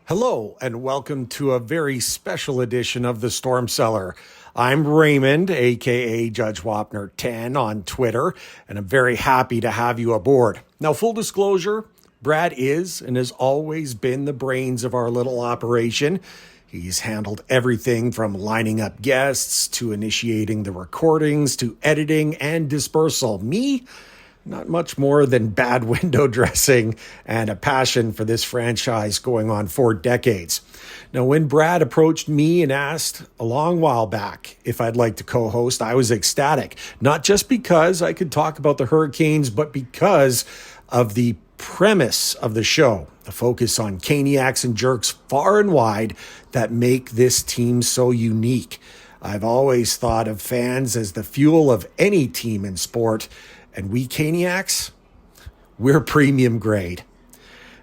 Hello, and welcome to a very special edition of the Storm Cellar. I'm Raymond, aka Judge Wagner 10 on Twitter, and I'm very happy to have you aboard. Now, full disclosure, Brad is and has always been the brains of our little operation. He's handled everything from lining up guests to initiating the recordings to editing and dispersal. Me? Not much more than bad window dressing and a passion for this franchise going on 4 decades. Now, when Brad approached me and asked a long while back if I'd like to co-host, I was ecstatic. Not just because I could talk about the Hurricanes, but because of the premise of the show, the focus on Caniacs and jerks far and wide that make this team so unique. I've always thought of fans as the fuel of any team in sport, and we Caniacs, we're premium grade.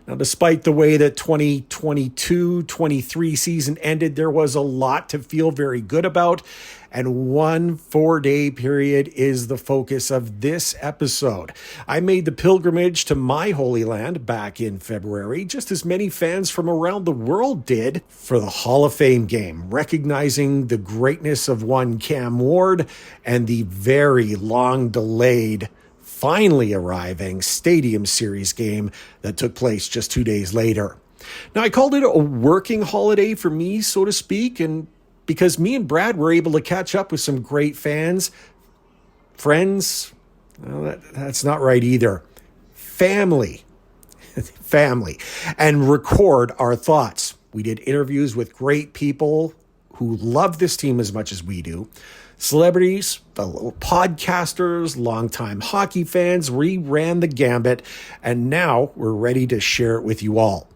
Now, despite the way that 2022-23 season ended, there was a lot to feel very good about, and one 4-day period is the focus of this episode. I made the pilgrimage to my Holy Land back in February, just as many fans from around the world did, for the Hall of Fame game, recognizing the greatness of one Cam Ward and the very long-delayed finally arriving Stadium Series game that took place just 2 days later. Now, I called it a working holiday for me, so to speak, and because me and Brad were able to catch up with some great friends, well, that's not right either, family, and record our thoughts. We did interviews with great people who love this team as much as we do. Celebrities, podcasters, longtime hockey fans, we ran the gambit, and now we're ready to share it with you all.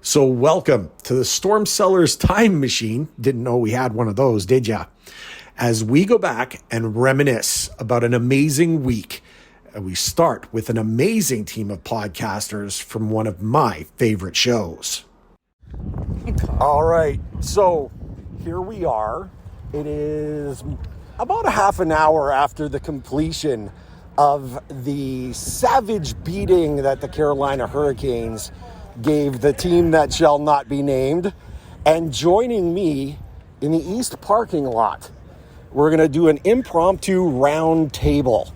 So welcome to the Storm Cellar's Time Machine. Didn't know we had one of those, did ya? As we go back and reminisce about an amazing week, and we start with an amazing team of podcasters from one of my favorite shows. All right, so here we are. It is about a half an hour after the completion of the savage beating that the Carolina Hurricanes gave the team that shall not be named. And joining me in the East parking lot, we're going to do an impromptu round table.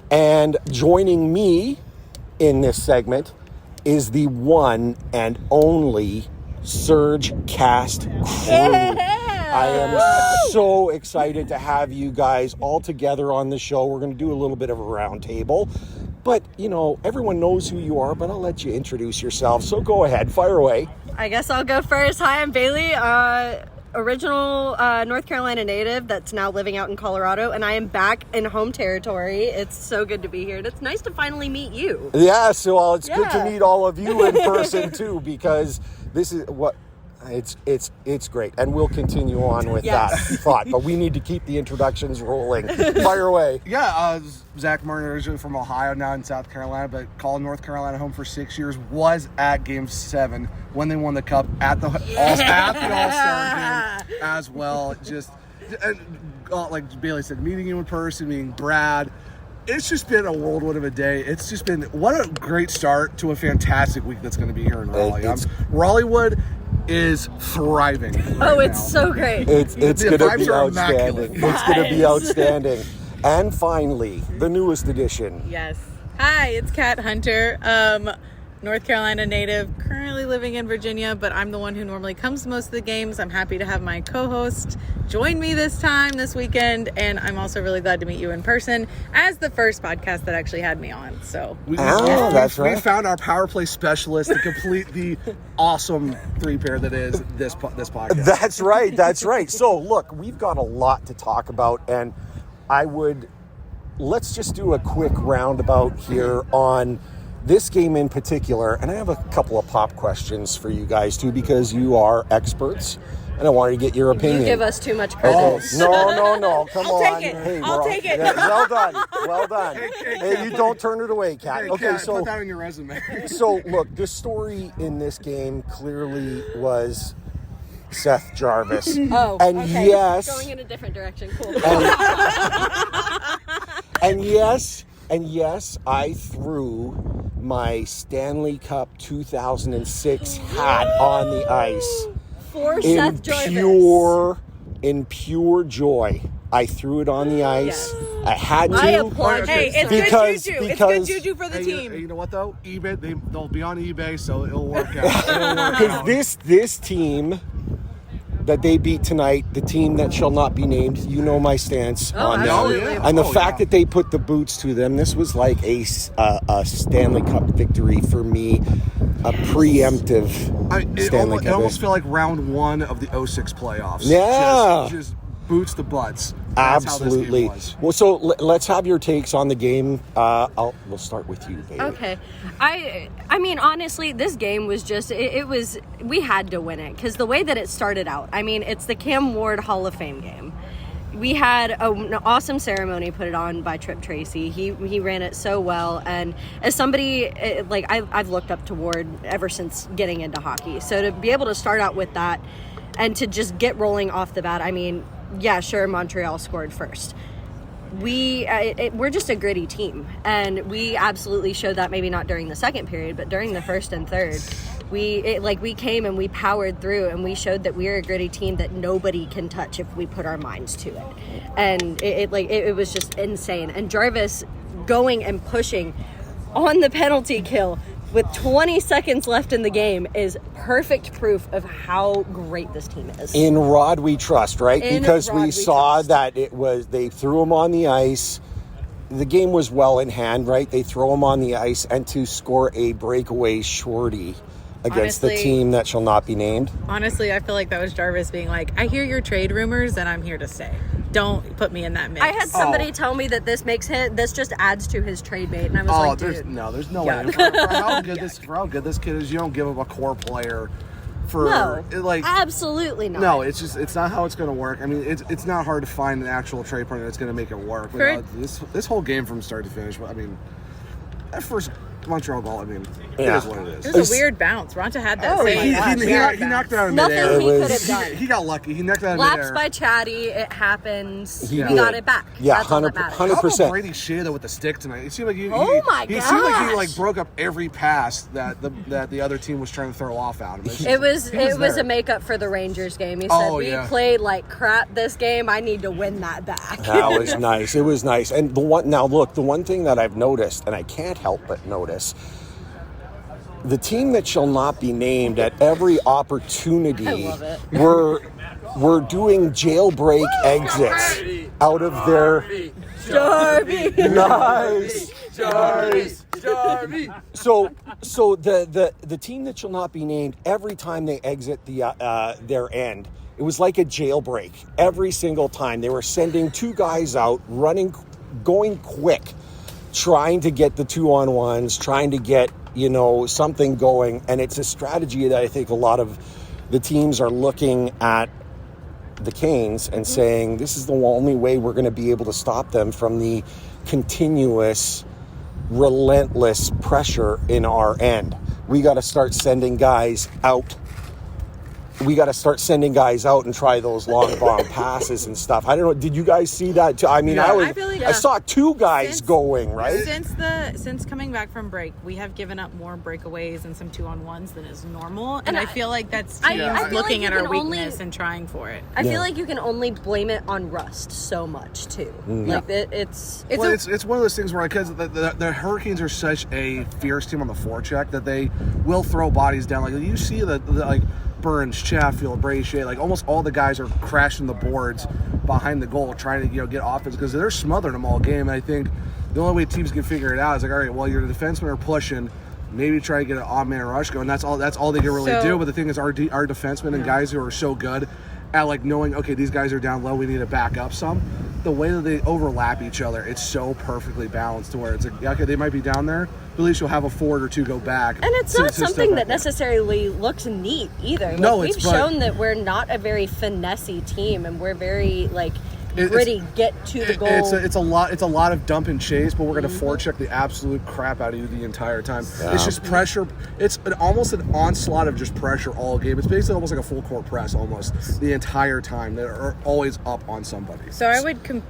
And joining me in this segment is the one and only Surgecast crew. I am so excited to have you guys all together on the show. We're going to do a little bit of a round table. But, you know, everyone knows who you are, but I'll let you introduce yourself. So go ahead, fire away. I guess I'll go first. Hi, I'm Bailey, original North Carolina native that's now living out in Colorado, and I am back in home territory. It's so good to be here, and it's nice to finally meet you. Yeah, so it's good to meet all of you in person, too, because this is what... It's great, and we'll continue on with that thought, but we need to keep the introductions rolling. Fire away. Yeah, Zach Martin, originally from Ohio, now in South Carolina, but called North Carolina home for 6 years, was at Game 7 when they won the Cup at the All-Star game as well. Just, like Bailey said, meeting you in person, meeting Brad. It's just been a whirlwind of a day. It's just been, what a great start to a fantastic week that's going to be here in Raleigh. Raleighwood is thriving It's so great. It's going to be outstanding. It's going to be outstanding. And finally, the newest edition. Yes. Hi, it's Kat Hunter. North Carolina native, currently living in Virginia, but I'm the one who normally comes to most of the games. I'm happy to have my co-host join me this weekend, and I'm also really glad to meet you in person as the first podcast that actually had me on. So that's right. We found our power play specialist to complete the awesome 3-pair that is this podcast. That's right. So look, we've got a lot to talk about, and let's just do a quick roundabout here on this game in particular, and I have a couple of pop questions for you guys too, because you are experts, and I wanted to get your opinion. You give us too much credit. Okay. No, come I'll on. take it. Hey, I'll take it. Yeah, well done. Hey, you don't turn it away, Kat. Hey, okay, Kat, so put that on your resume. So look, the story in this game clearly was Seth Jarvis. Oh, and okay. Yes, going in a different direction. Cool. and yes, I threw my Stanley Cup 2006 hat on the ice. For Seth Jarvis. In pure joy. I threw it on the ice. Yes. I had to. I applaud you. Hey, it's Because- good juju. It's because- good juju for the team. You know what though? eBay, they'll be on eBay, so it'll work out. Because this team that they beat tonight, the team that shall not be named, you know my stance on them. absolutely. And the fact that they put the boots to them, this was like a Stanley Cup victory for me, a preemptive Stanley Cup. It almost felt like round 1 of the 06 playoffs. Yeah. Just boots the butts. That's Absolutely. How this game was. Well, so let's have your takes on the game. We'll start with you, Bailey. Okay. I mean, honestly, this game was just, it was, we had to win it because the way that it started out, I mean, it's the Cam Ward Hall of Fame game. We had an awesome ceremony put it on by Trip Tracy. He ran it so well, and as somebody like I've looked up to Ward ever since getting into hockey. So to be able to start out with that and to just get rolling off the bat, I mean, yeah, sure, Montreal scored first. We're just a gritty team, and we absolutely showed that, maybe not during the second period, but during the first and third. We came and we powered through, and we showed that we're a gritty team that nobody can touch if we put our minds to it. And it was just insane. And Jarvis going and pushing on the penalty kill with 20 seconds left in the game is perfect proof of how great this team is. In Rod we trust, right? In Because Rod we we saw trust. that they threw him on the ice. The game was well in hand, right? They throw him on the ice, and to score a breakaway shorty against the Honestly- team that shall not be named. Honestly, I feel like that was Jarvis being like, I hear your trade rumors and I'm here to stay. Don't put me in that mix. I had somebody tell me that this just adds to his trade bait, and I was like, there's dude. no Yeah. way. For how good this kid is, you don't give him a core player for No, absolutely not. No, it's not how it's going to work. I mean, it's not hard to find an actual trade partner that's going to make it work. But, this whole game from start to finish, I mean, that first Montreal goal, I mean, it is what it is. It was a weird bounce. Ronta had that He save. knocked it out in Nothing midair. he could have done. He got lucky. He knocked it out in Laps midair. by Chatty, it happens. He We did. got it back. Yeah, That's all that matters. 100%. How about Brady Shea though with the stick tonight? It seemed like he Oh my It seemed like he gosh. broke up every pass that the other team was trying to throw off at him. It was there. a makeup for the Rangers game. He said, Oh, we yeah. played like crap this game. I need to win that back. That was nice. It was nice. And the one thing that I've noticed, and I can't help but notice, the team that shall not be named, at every opportunity, I love it. we're doing jailbreak exits out of their Darby. nice. So the team that shall not be named, every time they exit their end, it was like a jailbreak. Every single time they were sending two guys out, going quick, trying to get the 2-on-1s, trying to get something going. And it's a strategy that I think a lot of the teams are looking at the Canes and saying, this is the only way we're going to be able to stop them from the continuous, relentless pressure in our end. We got to start sending guys out. We got to start sending guys out and try those long bomb passes and stuff. I don't know. Did you guys see that too? I mean, Yeah. I feel like- I saw two guys going, right? Since coming back from break, we have given up more breakaways and some 2-on-1s than is normal, and And I feel like that's I teams feel looking like at you our can only- weakness and trying for it. I Yeah. feel like you can only blame it on rust so much too. Like it's It's one of those things where, because the Hurricanes are such a fierce team on the forecheck that they will throw bodies down. Like you see the like Burns, Chatfield, Brady Shea, like almost all the guys are crashing the boards behind the goal trying to get offense because they're smothering them all game. And I think the only way teams can figure it out is like, all right, well, your defensemen are pushing. Maybe try to get an odd man rush going. That's all they can really do. But the thing is, our defensemen and guys who are so good at like knowing, okay, these guys are down low, we need to back up some. The way that they overlap each other, it's so perfectly balanced to where it's like, okay, they might be down there, but at least you'll have a forward or two go back. and it's to not step something back that in. necessarily looks neat either. No, Like, it's we've but- shown that we're not a very finessey team, and we're very like gritty, get to the goal. It's a lot of dump and chase, but we're going to forecheck the absolute crap out of you the entire time. Yeah. It's just pressure. It's almost an onslaught of just pressure all game. It's basically almost like a full court press almost the entire time. They're always up on somebody. So I would Go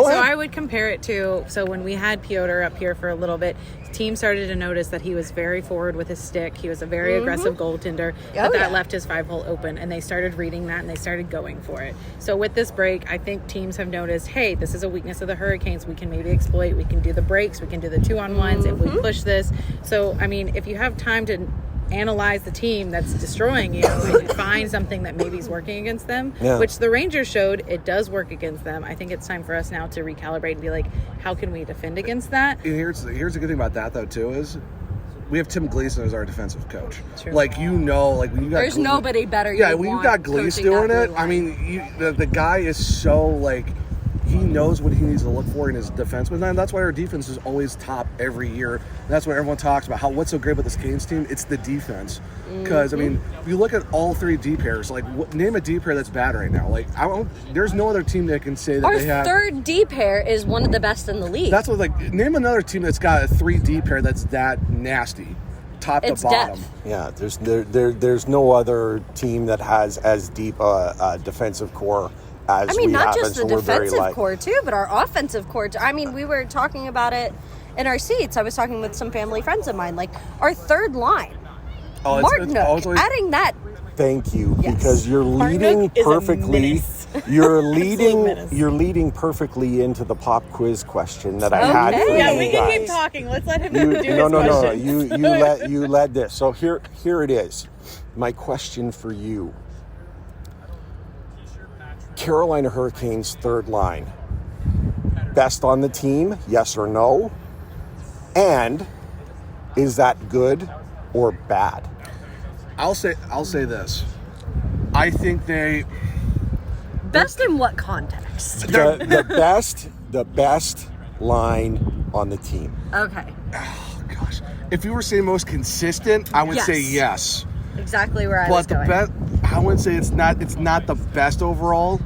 ahead. I would compare it to when we had Piotr up here for a little bit. Team started to notice that he was very forward with his stick. He was a very aggressive goaltender, but that left his 5-hole open, and they started reading that and they started going for it. So with this break, I think teams have noticed, hey, this is a weakness of the Hurricanes. We can maybe exploit. We can do the breaks. We can do the 2-on-1s if we push this. So, I mean, if you have time to analyze the team that's destroying you and find something that maybe is working against them, which the Rangers showed it does work against them. I think it's time for us now to recalibrate and be like, how can we defend against that? And here's the good thing about that though too is we have Tim Gleason as our defensive coach. True. Like when you got there's nobody better. When you got Gleason doing it, I mean, the guy is so like. He knows what he needs to look for in his defenseman, and that's why our defense is always top every year. And that's what everyone talks about. What's so great about this Canes team? It's the defense. Because I mean, if you look at all three D pairs, like name a D pair that's bad right now. Like there's no other team that can say that our they have. Our third D pair is one of the best in the league. That's what name another team that's got a 3D pair that's that nasty, top to bottom. Depth. Yeah, there's no other team that has as deep a defensive core. Not just the defensive core too, but our offensive core too. I mean, we were talking about it in our seats. I was talking with some family friends of mine, like our third line. Martinook, adding that. Thank you, because you're leading perfectly. You're leading perfectly into the pop quiz question that I had for you guys. Yeah, we can keep talking. Let's let him do his question. No. You led this. So here it is. My question for you. Carolina Hurricanes third line. Best on the team, yes or no? And is that good or bad? I'll say this. I think they best in what context? The best line on the team. Okay. Oh gosh. If you were saying most consistent, I would say yes. Exactly where I was going. But I wouldn't say it's not the best overall.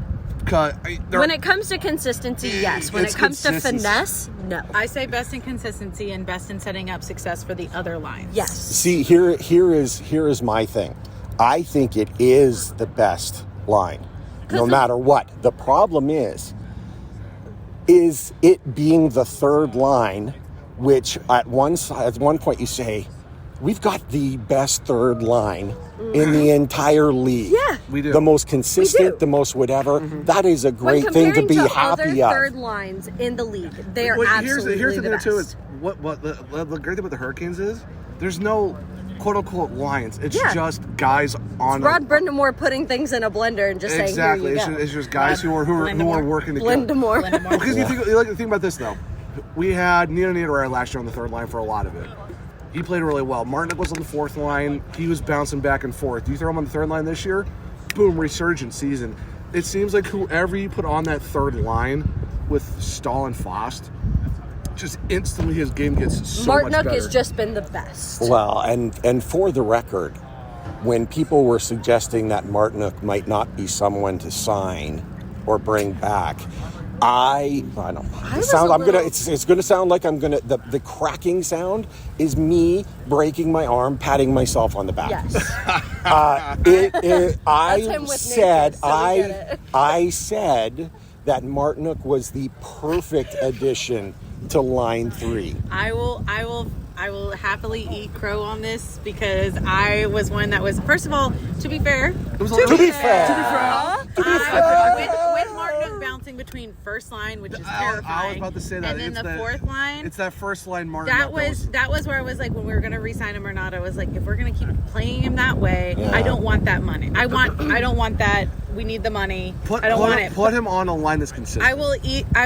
When it comes to consistency, yes. When it comes to finesse, no. I say best in consistency and best in setting up success for the other lines. Yes. See, here is my thing. I think it is the best line, no matter what. The problem is it being the third line, which at one point you say, we've got the best third line in the entire league. Yeah, we do. The most consistent, the most whatever. That is a great thing to be happy of. Third lines in the league, they are absolutely here's the the thing best. too. Is what the great thing about the Hurricanes is there's no quote unquote lines. It's just guys on. It's Rod Brindamore putting things in a blender and just saying, "Here you go." It's just guys who are working together. Brindamore. Because you think about this though. We had Nino Niederreiter last year on the third line for a lot of it. He played really well. Martinook was on the fourth line. He was bouncing back and forth. You throw him on the third line this year, boom, resurgent season. It seems like whoever you put on that third line with Stahl and Fost, just instantly his game gets so much better. Martinook has just been the best. Well, and for the record, when people were suggesting that Martinook might not be someone to sign or bring back, I don't know. It's going to sound like I'm going to. The cracking sound is me breaking my arm, patting myself on the back. Yes. I said that Martinook was the perfect addition to line 3. I will happily eat crow on this because I was one that was, first of all, to be fair, To be fair. with Martinook bouncing between first line, which is terrifying. I was about to say that. And then the fourth line. It's that first line Martinook. That was where I was like, when we were going to re-sign him or not, I was like, if we're going to keep playing him that way, I don't want that money. I don't want that. We need the money. I don't want it. Put him on a line that's consistent. I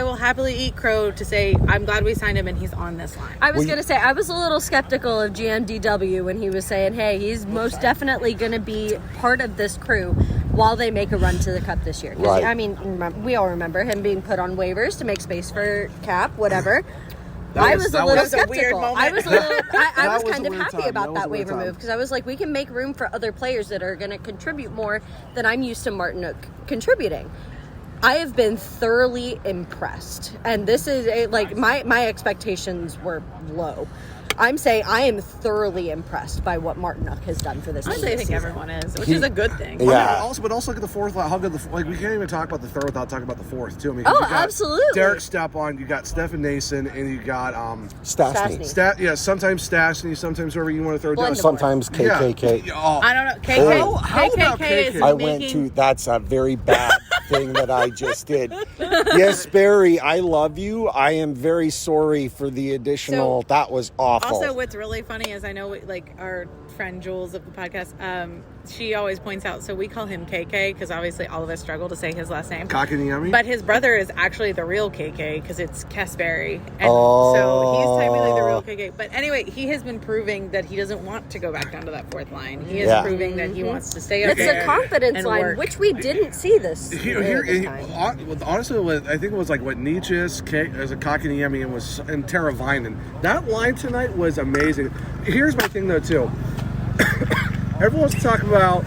will happily eat crow to say I'm glad we signed him and he's on this line. I was going to say, I was a little skeptical of GMDW when he was saying, hey, he's most definitely going to be part of this crew while they make a run to the Cup this year. Right. I mean, we all remember him being put on waivers to make space for Cap, whatever. I was a little skeptical. I was kind of happy about that waiver move because I was like, we can make room for other players that are going to contribute more than I'm used to Martinook contributing. I have been thoroughly impressed, and this is my expectations were low. I'm saying I am thoroughly impressed by what Martinook has done for this team. I think everyone is, which is a good thing. Yeah. Also look at the fourth. How good we can't even talk about the third without talking about the fourth too. I mean, Oh, you got absolutely. Derek Stepan, you got Stefan Nason, and you got Stastny. sometimes Stastny, sometimes whoever you want to throw down. Blendable. Sometimes KKK. Yeah. Oh. I don't know. KK, How about KKK is KK? I went to, that's a very bad thing that I just did. Yes, Barry, I love you. I am very sorry for the additional. So, that was awful. Also, what's really funny is I know, like, our friend Jules of the podcast, she always points out, so we call him KK because obviously all of us struggle to say his last name. Caniacs? But his brother is actually the real KK because it's Kasperi. And so he's technically the real KK. But anyway, he has been proving that he doesn't want to go back down to that fourth line. He is proving that he wants to stay up It's there. a confidence and line, work. which we didn't see this time. Honestly, I think it was like what Nietzsche's, as a Kakaniemi, and Tara Vinen. That line tonight was amazing. Here's my thing though too. Everyone's talking about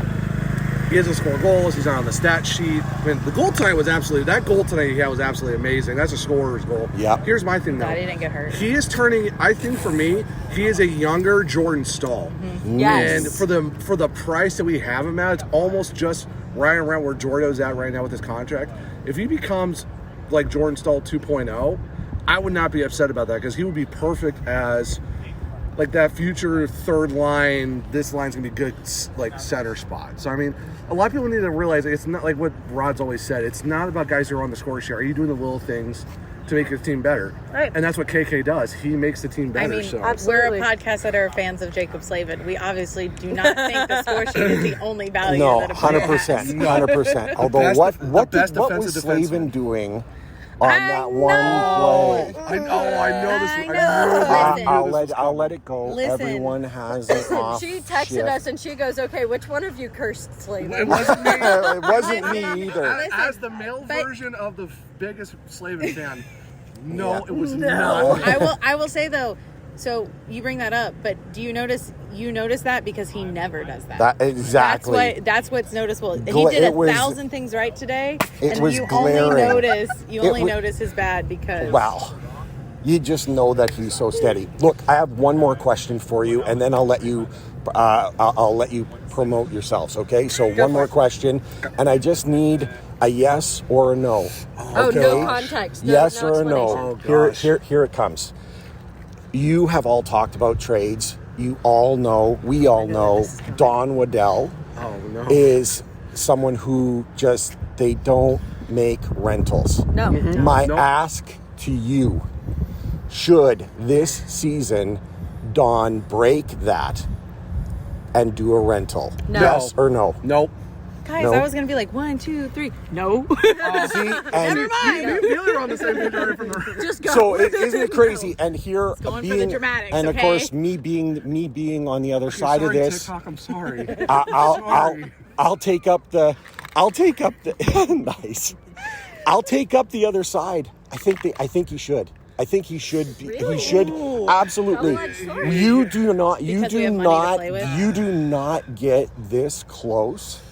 he doesn't score goals. He's not on the stat sheet. I mean, the goal tonight was that goal tonight he had was absolutely amazing. That's a scorer's goal. Yep. Here's my thing though. Glad he didn't get hurt. He is turning. I think for me, he is a younger Jordan Stahl. Mm-hmm. Yes. And for the price that we have him at, it's almost just right around where Jordo's at right now with his contract. If he becomes like Jordan Stahl 2.0, I would not be upset about that because he would be perfect as like that future third line. This line's gonna be good, like center spot. So I mean, a lot of people need to realize it's not like what Rod's always said. It's not about guys who are on the score sheet. Are you doing the little things to make your team better? Right. And that's what KK does. He makes the team better. I mean, so. absolutely. we're a podcast that are fans of Jacob Slavin. We obviously do not think the score sheet is the only value No, that a player has. 100%. Although best- what the what best was defensive Slavin defenseman. doing on that one I play? know this. I know. Listen. I'll let it go. Listen. Everyone has an off She texted shift. us and she goes, "Okay, which one of you cursed Slavin?" It wasn't me. It wasn't me either. As the male version of the biggest Slavin fan, no, Yeah. it was not. I will say though, so you bring that up, but do you notice that because he never does that. That exactly. That's what's noticeable. He did It was- 1,000 things right today, It and was you glaring. only notice his bad because Wow. You just know that he's so steady. Look, I have one more question for you, and then I'll let you promote yourselves. Okay? So one more question, and I just need a yes or a no. Oh, okay? no context. No, Yes no or a no. explanation. Oh, gosh. Here it comes. You have all talked about trades. You all know, we all know, Don Waddell Oh no. is someone who just, they don't make rentals. No. My Nope. ask to you, should this season Don break that and do a rental? No. Yes or no? Nope. guys, No. I was gonna be like 1, 2, 3. No. See, and Never mind. You are on the same page right from the. Just go. so isn't it crazy? And here, going for being, the dramatics, and of okay? course, me being on the other side of Sorry, this, TikTok, I'm sorry. I'll take up the nice. I'll take up the other side. I think he should. I think he should be. Really? He should absolutely. Tell that story. You do not. Because we have money to play with? You do not get this close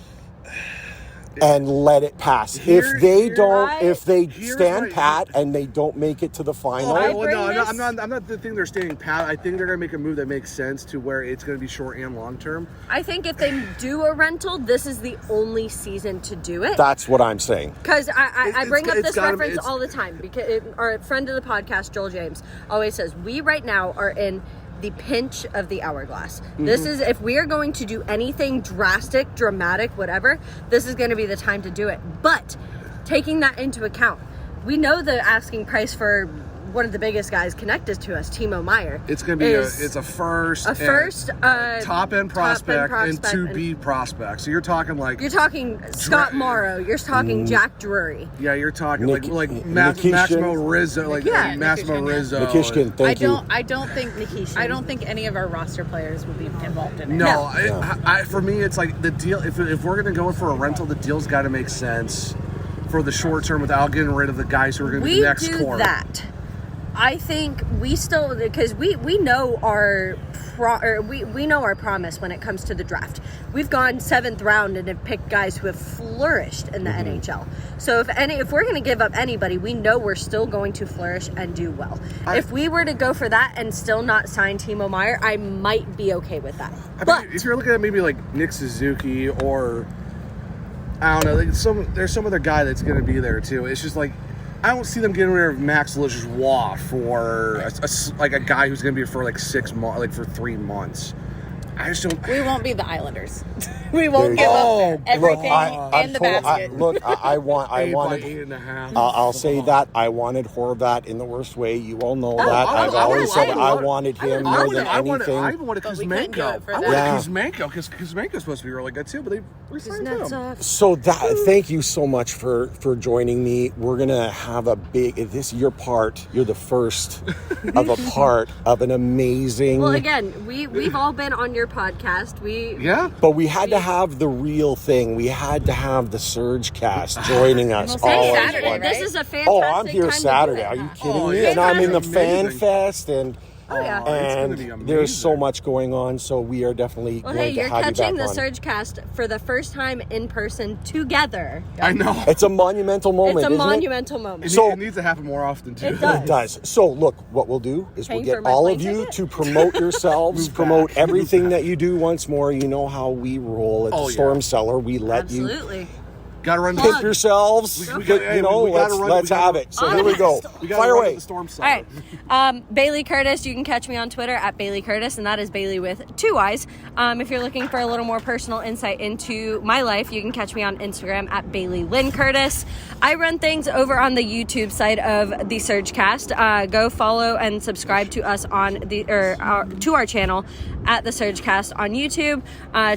and let it pass. If they stand my- pat and they don't make it to the final, I Well, bring no, this- I'm not the thing they're staying pat. I think they're going to make a move that makes sense to where it's going to be short and long term. I think if they do a rental, this is the only season to do it. that's what I'm saying. Because I It's- bring up it's this gotta be- reference it's- all the time because our friend of the podcast, Joel James, always says we right now are in the pinch of the hourglass. This is, if we are going to do anything drastic, dramatic, whatever, this is going to be the time to do it. But taking that into account, we know the asking price for one of the biggest guys connected to us, Timo Meyer. It's going to be it's a first, top end prospect and 2B prospect. So you're talking like You're talking Scott Morrow. You're talking Jack Drury. yeah, you're talking Nick- like Nikishkin. Massimo Rizzo, like Yeah, Massimo Nikishkin, yeah. Rizzo. Nikishkin, thank you. I don't think any of our roster players will be involved in it. No, for me, it's like the deal. If we're going to go for a rental, the deal's got to make sense for the short term without getting rid of the guys who are going to be We the next do core. that. I think we still, because we know we know our promise when it comes to the draft. We've gone 7th round and have picked guys who have flourished in the NHL. So if we're going to give up anybody, we know we're still going to flourish and do well. If we were to go for that and still not sign Timo Meier, I might be okay with that. But if you're looking at maybe like Nick Suzuki or I don't know, like there's some other guy that's going to be there too. It's just like I don't see them getting rid of Max Lajoie for a guy who's going to be for like 6 months, like for 3 months. I just don't. We won't be the Islanders. We won't give up everything in the basket. I wanted. 8.5. I'll say that I wanted Horvat in the worst way. You all know that. I've always said I wanted him more than anything. I even wanted Kuzmenko. I wanted Kuzmenko because Kuzmenko's supposed to be really good too, but they re-signed him. So thank you so much for joining me. We're gonna have a big. You're the first of a part of an amazing. Well, again, we've all been on your podcast. But we had to have the real thing. We had to have the Surgecast joining us all Saturday, right? This is a fantastic I'm here time Saturday. To do it. Are you kidding me? And I'm in the Fan amazing. Fest and. yeah. And there's so much going on, so we are definitely going to have you back on. You're catching the Surgecast for the first time in person together. I know. It's a monumental moment, It's a isn't monumental moment. It needs to happen more often, too. It does. It does. So, look, what we'll do is Paying we'll for get my all plane of you ticket? to promote yourselves, promote everything that you do once more. You know how we roll at the Storm Cellar. We let Absolutely. Gotta run pick yourselves. Let's have it. So here we go. Fire away. The Storm All right. Bailey Curtis, you can catch me on Twitter at Bailey Curtis, and that is Bailey with 2 Y's. If you're looking for a little more personal insight into my life, you can catch me on Instagram at Bailey Lynn Curtis. I run things over on the YouTube side of the Surgecast. Go follow and subscribe to us on to our channel at the Surgecast on YouTube.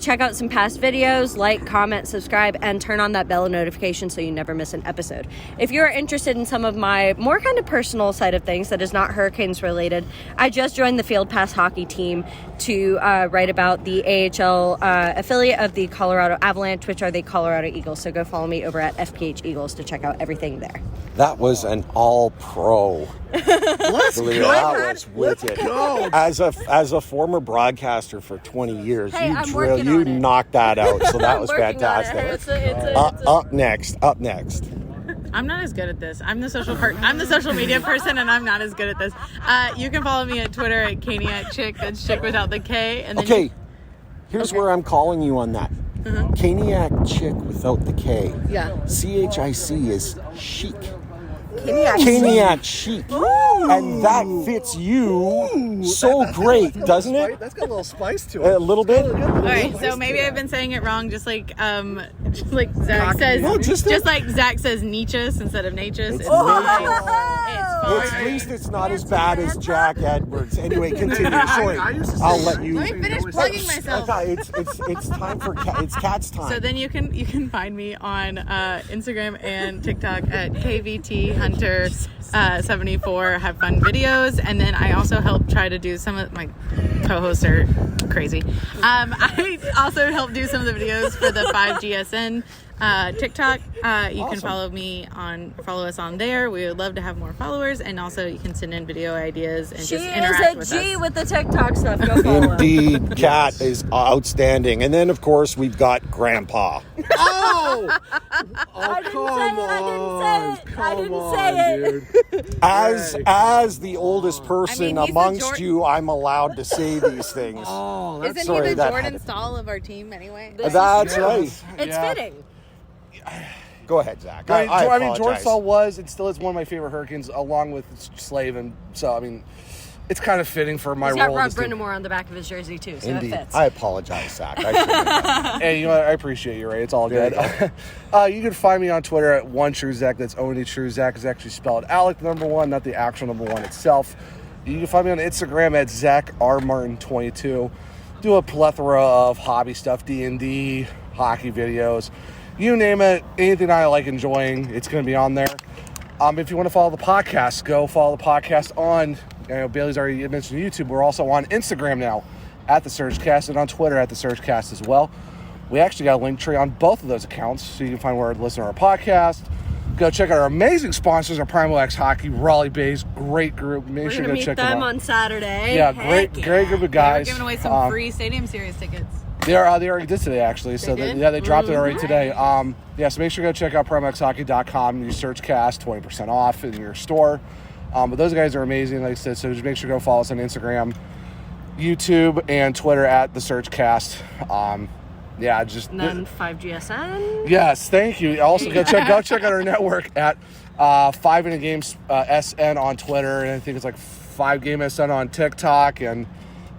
Check out some past videos, like, comment, subscribe, and turn on that bell notification so you never miss an episode. If you're interested in some of my more kind of personal side of things that is not Hurricanes related, I just joined the Field Pass hockey team to write about the AHL affiliate of the Colorado Avalanche, which are the Colorado Eagles. So go follow me over at FPH Eagles to check out everything there. That was an all-pro. Let's go. That was wicked. go. As a former broadcaster for 20 years, Hey, I'm working you on it. knocked that out. So that I'm was working on it. fantastic. It's Up next. I'm not as good at this. I'm the social media person, and I'm not as good at this. You can follow me at Twitter at Caniac Chick. That's Chick without the K. And then Here's where I'm calling you on that. Caniac Chick without the K. Yeah. CHIC is chic. Caniac chic. And that fits you so great, doesn't it? That's got a little spice to it. A little bit. All right, so maybe I've been saying it wrong, just like Zach says. No, just like Zach says Nietzsche's instead of Nature's. It's At least it's not as bad as Jack Edwards. Anyway, continue. Sorry, I'll let you. Let me finish plugging myself. It's time for it's Cat's time. So then you can find me on Instagram and TikTok at KVTHunter74. Have fun videos, and then I also help try to do some of my co-hosts are crazy. I also help do some of the videos for the 5GSN TikTok. You can follow us on there. We would love to have more followers, and also you can send in video ideas and just interact with us. She is a G with the TikTok stuff. Go follow. Indeed, Cat is outstanding. And then, of course, we've got Grandpa. Oh, I didn't come say on, it. dude. As the oldest person he's the amongst you, I'm allowed to say these things. Oh, that's Isn't sorry, he the that Jordan had- Stahl of our team anyway? That's right. It's fitting. Go ahead, Zach. I mean, apologize. Jordan Stahl was and still is one of my favorite Hurricanes, along with Slavin. So, I mean, it's kind of fitting for my He's got role. Rob Brindamore on the back of his jersey too, so Indeed. it fits. I apologize, Zach. I shouldn't have done that. Hey, you know what? I appreciate you, Ray. It's all good. You can find me on Twitter at OneTrueZach. That's only true. Zach is actually spelled Alec, the number 1, not the actual number 1 itself. You can find me on Instagram at ZachRMartin22. Do a plethora of hobby stuff, D&D, hockey videos. You name it, anything I like enjoying, it's going to be on there. If you want to follow the podcast, go follow the podcast on, Bailey's already mentioned YouTube. We're also on Instagram now at the Surgecast and on Twitter at the Surgecast as well. We actually got a link tree on both of those accounts, so you can find where to listen to our podcast, Go check out our amazing sponsors, our Primal X Hockey, Raleigh Bays, great group. Make We're sure gonna to meet check them out. on Saturday. Yeah, Heck great group of We're guys. giving away some free Stadium Series tickets. They already did today, actually. So did? they dropped it already today. So make sure to go check out PrimalXHockey.com. Use Surgecast, 20% off in your store. But those guys are amazing, like I said. So just make sure to go follow us on Instagram, YouTube, and Twitter at the Surgecast. And then 5GSN. Yes, thank you. Also, go check out our network at 5 in a Game SN on Twitter, and I think it's like 5 Game SN on TikTok and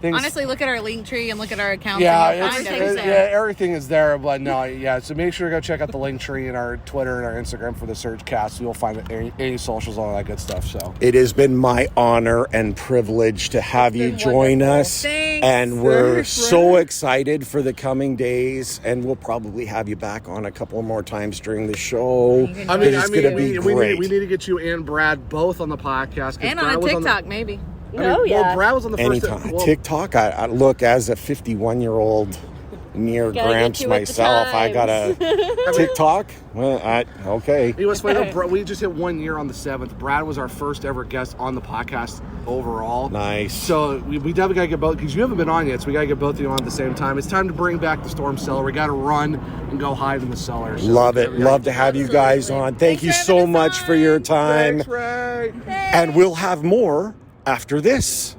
things. Honestly, look at our link tree and look at our accounts. Yeah, and you'll find everything's it. there. everything is there, but no, yeah. So make sure to go check out the link tree and our Twitter and our Instagram for the Surgecast. You'll find any socials, all that good stuff. So It has been my honor and privilege to have you join wonderful. us. Thanks. And we're so excited for the coming days, and we'll probably have you back on a couple more times during the show. I mean, it's going to be great. we need to get you and Brad both on the podcast. 'cause And Brad on a was TikTok, maybe. Well, Brad was on the first. Anytime. Well, TikTok, I look, as a 51-year-old near Gotta Gramps get you with the myself, I got a TikTok. Well, okay. It was funny though, we just hit 1 year on the 7th. Brad was our first ever guest on the podcast overall. Nice. So we definitely got to get both, because you haven't been on yet, so we got to get both of you on at the same time. It's time to bring back the Storm Cellar. We got to run and go hide in the cellar. So Love it. Love to have you guys on. Thank you so much for your time. Thanks, Ray. And we'll have more after this.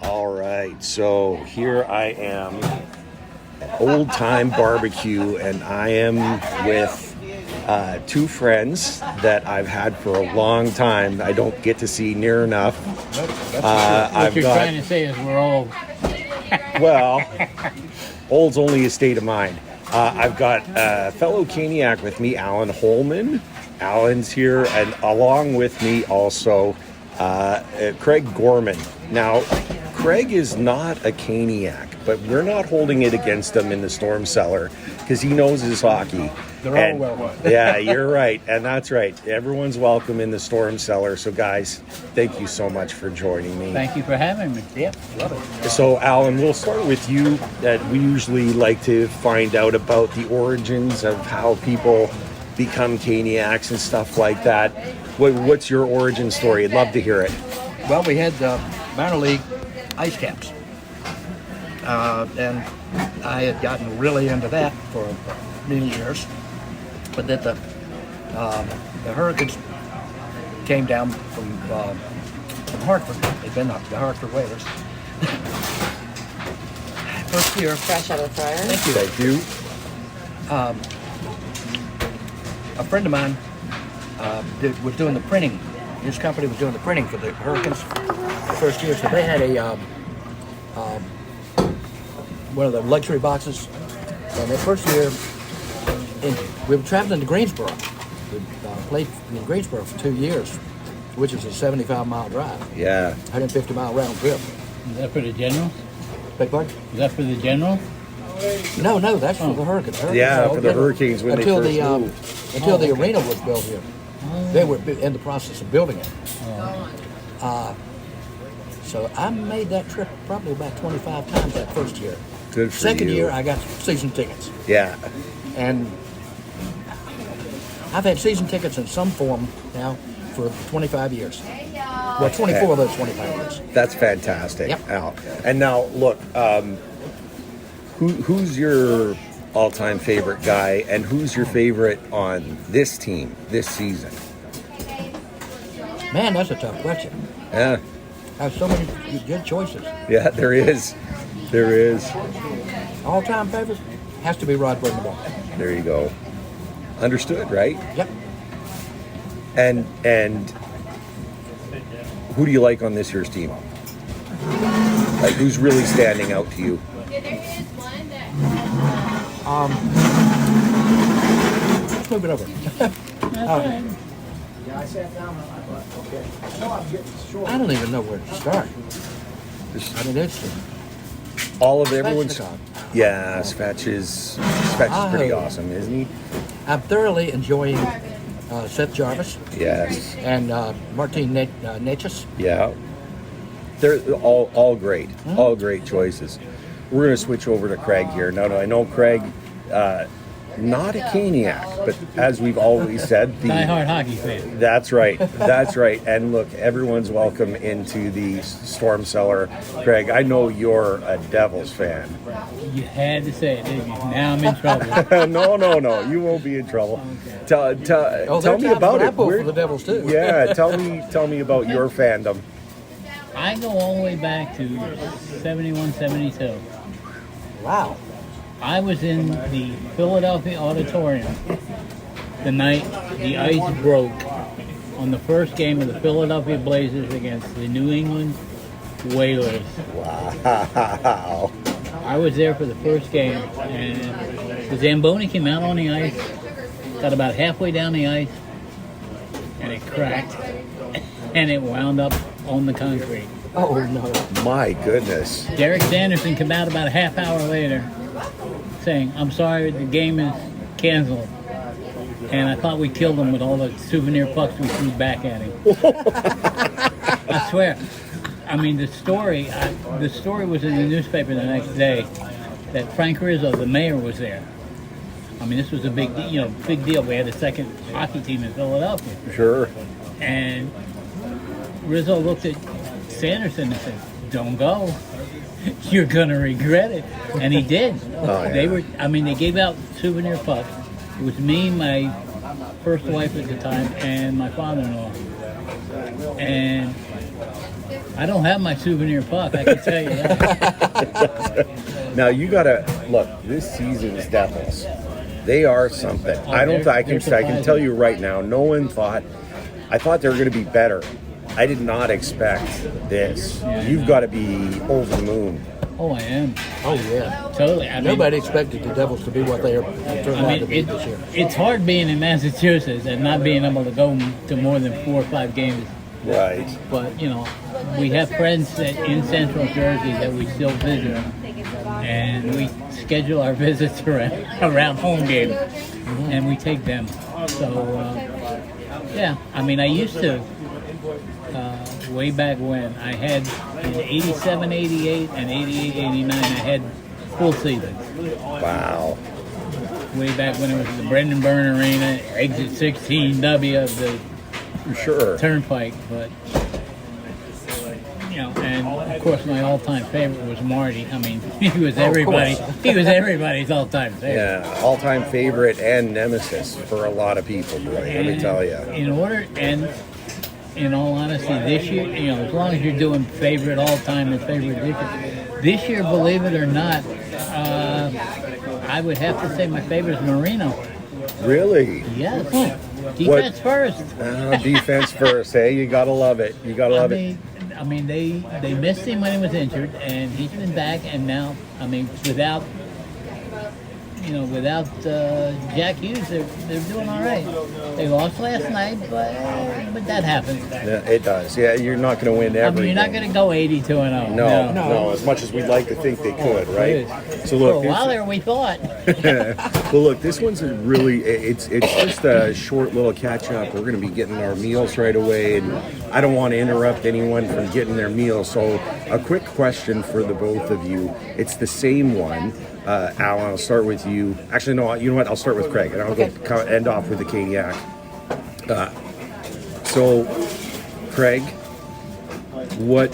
All right, so here I am at Old Time Barbecue, and I am with two friends that I've had for a long time. I don't get to see near enough. What you're trying to say is we're all Well, old's only a state of mind. I've got a fellow Caniac with me, Alan Holman. Alan's here, and along with me also Craig Gorman. Now, Craig is not a Caniac, but we're not holding it against him in the Storm Cellar because he knows his hockey. They're all welcome. Yeah, you're right, and that's right. Everyone's welcome in the Storm Cellar. So, guys, thank you so much for joining me. Thank you for having me. Yep, love it. So, Alan, we'll start with you. That we usually like to find out about the origins of how people become Caniacs and stuff like that. What's your origin story? I'd love to hear it. Well, we had minor league ice caps, and I had gotten really into that for many years. But then the Hurricanes came down from Hartford. They'd been up the Hartford Whalers. First year, Fresh out of the fryer. Thank you. a friend of mine was doing the printing. His company was doing the printing for the Hurricanes the first year, so they had a one of the luxury boxes. And that first year, we were traveling to Greensboro. We played in Greensboro for 2 years, which is a 75-mile drive, Yeah. 150-mile round trip. Is that for the Generals? Beg pardon? Is that for the Generals? No, that's for the Hurricanes. Yeah, for the Hurricanes when until they first the moved. until the arena was built here. They were in the process of building it. So I made that trip probably about 25 times that first year. Good for Second you. year, I got season tickets. Yeah. And I've had season tickets in some form now for 25 years. Well, 24 of those 25 years. That's fantastic, Yep. Al. And now, look, who's your all-time favorite guy, and who's your favorite on this team this season? Man, that's a tough question. Yeah, I have so many good choices. yeah, there is. There is. All-time favorite has to be Rod Brind'Amour. There you go. Understood, right? Yep. And who do you like on this year's team? Like, who's really standing out to you? Let's move it over. I don't even know where to start. I mean, it's All of everyone's. Svechnikov. Yeah, Svech is pretty awesome, isn't he? I'm thoroughly enjoying Seth Jarvis Yes. and Martin Necas. Yeah. They're all great. All great choices. We're going to switch over to Craig here. Now, I know Craig, not a Caniac, but as we've always said, Die-hard hockey fan. That's right. That's right. And look, everyone's welcome into the Storm Cellar. Craig, I know you're a Devils fan. You had to say it, didn't you? Now I'm in trouble. No. You won't be in trouble. Tell me about it. For the Devils too. Yeah, tell me about your fandom. I go all the way back to 71, 72. Wow. I was in the Philadelphia Auditorium the night the ice broke on the first game of the Philadelphia Blazers against the New England Whalers. Wow. I was there for the first game, and the Zamboni came out on the ice, got about halfway down the ice, and it cracked, and it wound up on the concrete. Oh, no. My goodness. Derek Sanderson came out about a half hour later saying, "I'm sorry, the game is canceled." And I thought we killed him with all the souvenir pucks we threw back at him. I swear. I mean, the story was in the newspaper the next day that Frank Rizzo, the mayor, was there. I mean, this was a big deal. We had a second hockey team in Philadelphia. Sure. And Rizzo looked at Sanderson and said, "Don't go. You're gonna regret it." And he did. Oh, yeah. They gave out souvenir pucks. It was me, my first wife at the time, and my father-in-law. And I don't have my souvenir puck, I can tell you that. Now you gotta look. This season's Devils, they are something. I can tell you right now. No one thought. I thought they were going to be better. I did not expect this. You've got to be over the moon. Oh, I am. Oh, yeah. Totally. Nobody expected the Devils to be what they are turned out to be this year. It's hard being in Massachusetts and not being able to go to more than 4 or 5 games. Right. But, we have friends in Central Jersey that we still visit, and we schedule our visits around home games, and we take them. So, I used to, way back when, I had in 87, 88, and 88, 89, I had full seasons. Wow. Way back when it was the Brendan Byrne Arena, exit 16W of the Turnpike, but and of course my all-time favorite was Marty. I mean, he was everybody's all-time favorite. Yeah, all-time favorite and nemesis for a lot of people, boy, let me tell you. In all honesty, this year, as long as you're doing favorite all-time and favorite this year, believe it or not, I would have to say my favorite is Marino. Really? Yes. Defense first. Defense first. Hey, you gotta love it. You gotta love it. I mean, they missed him when he was injured, and he's been back. And now, without Jack Hughes, they're doing all right. They lost last night, but that happens. Yeah, it does. Yeah, you're not going to win everything. You're not going to go 82-0. No. As much as we'd like to think they could, right? So look, for a while there, we thought. Well, look, this one's it's just a short little catch up. We're going to be getting our meals right away, and I don't want to interrupt anyone from getting their meals. So, a quick question for the both of you. It's the same one. Alan, I'll start with you. Actually, no, you know what? I'll start with Craig, and I'll go end off with the Caniac. So, Craig, what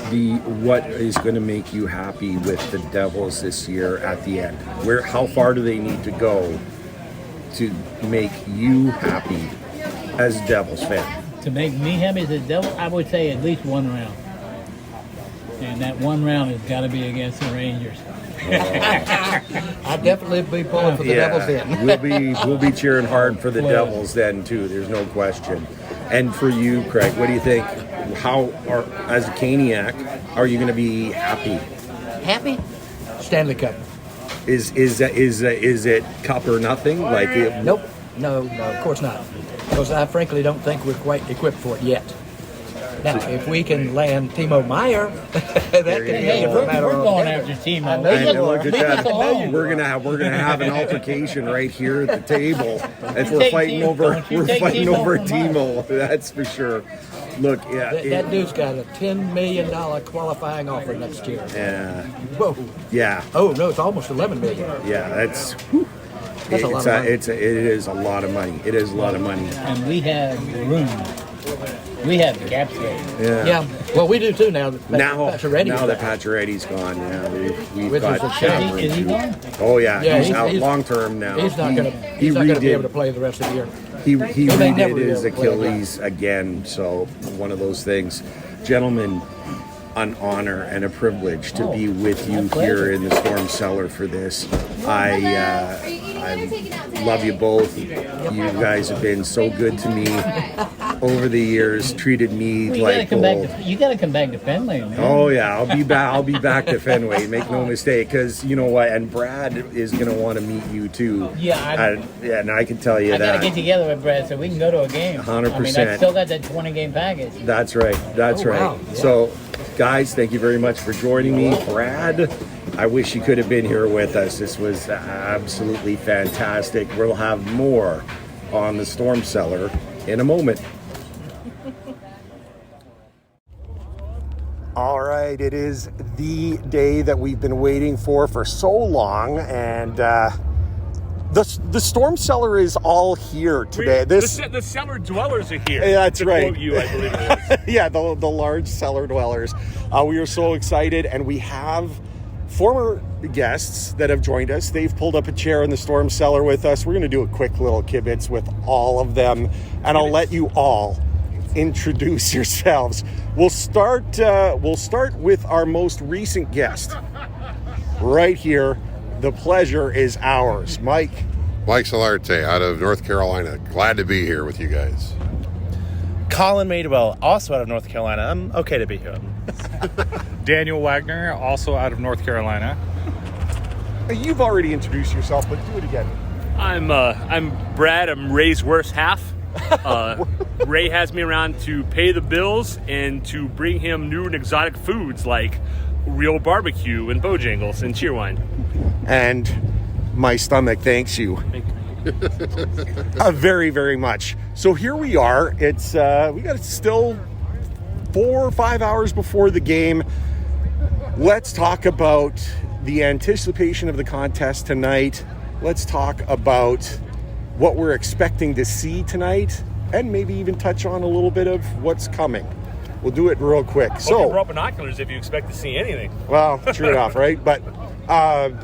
is going to make you happy with the Devils this year at the end? How far do they need to go to make you happy as a Devils fan? To make me happy as a Devil, I would say at least one round. And that one round has got to be against the Rangers. I'd definitely be pulling for the Devils then. we'll be cheering hard for the Devils then too. There's no question. And for you, Craig, what do you think? As a Caniac, are you going to be happy? Happy? Stanley Cup. Is it cup or nothing? Nope. No, of course not. Because I frankly don't think we're quite equipped for it yet. Now, if we can land Timo Meyer, that could be a matter of. We're going after Timo. I know, look at that. We're gonna have an altercation right here at the table as we're fighting over Timo. That's for sure. Look, that dude's got a $10 million qualifying offer next year. Yeah. Whoa. Yeah. Oh no, it's almost $11 million. Yeah, that's. That's a lot of money. It is a lot of money. It is a lot of money. And we have room. We have gap space. Yeah. Well, we do too now. Now Pacioretty's that back. Pacioretty's gone, yeah, we've Which got is a shame. Is he gone? Oh yeah, Yeah, he's out he's- long term now. He's not going He to be able to redid- play the rest of the year. He Well, they never redid be his able to play Achilles again, so one of those things. Gentlemen, an honor and a privilege to be with you here in the Storm Cellar for this. I love you both. You guys have been so good to me over the years, treated me Well, like gold. you gotta come back to Fenway, man. Oh yeah, I'll be back. I'll be back to Fenway. Make no mistake, because you know what. And Brad is gonna want to meet you too. Yeah, and I can tell you I that. gotta get together with Brad so we can go to a game. 100%. I mean, I still got that 20 game package. That's right. That's right. wow. Yeah. So, guys, thank you very much for joining me. Brad, I wish you could have been here with us. This was absolutely fantastic. We'll have more on the Storm Cellar in a moment. All right, it is the day that we've been waiting for so long, and the Storm Cellar is all here today. The cellar dwellers are here. Yeah, that's to right. Quote you, I believe it was. Yeah, the large cellar dwellers. We are so excited, and we have former guests that have joined us. They've pulled up a chair in the Storm Cellar with us. We're going to do a quick little kibitz with all of them, and I'll let you all introduce yourselves. We'll start with our most recent guest right here. The pleasure is ours. Mike Solarte out of North Carolina. Glad to be here with you guys. Collin Madewell, also out of North Carolina. I'm okay to be here. Daniel Wagner, also out of North Carolina. You've already introduced yourself, but do it again. I'm Brad. I'm Ray's worst half. Ray has me around to pay the bills and to bring him new and exotic foods like real barbecue and Bojangles and Cheerwine. And my stomach thanks you. Very, very much. So here we are. It's we got still 4 or 5 hours before the game. Let's talk about the anticipation of the contest tonight. Let's talk about what we're expecting to see tonight, and maybe even touch on a little bit of what's coming. We'll do it real quick. Hope So you brought binoculars if you expect to see anything. well, true enough, right? But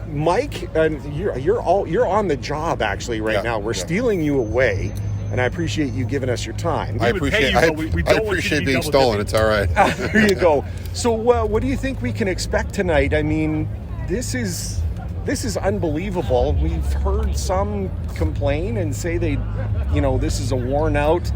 Mike, and you're on the job actually right now. We're stealing you away, and I appreciate you giving us your time. I would pay appreciate you, but we don't want you to be being double stolen. dipping. It's all right. There you go. So what do you think we can expect tonight? I mean, this is unbelievable. We've heard some complain and say this is a worn out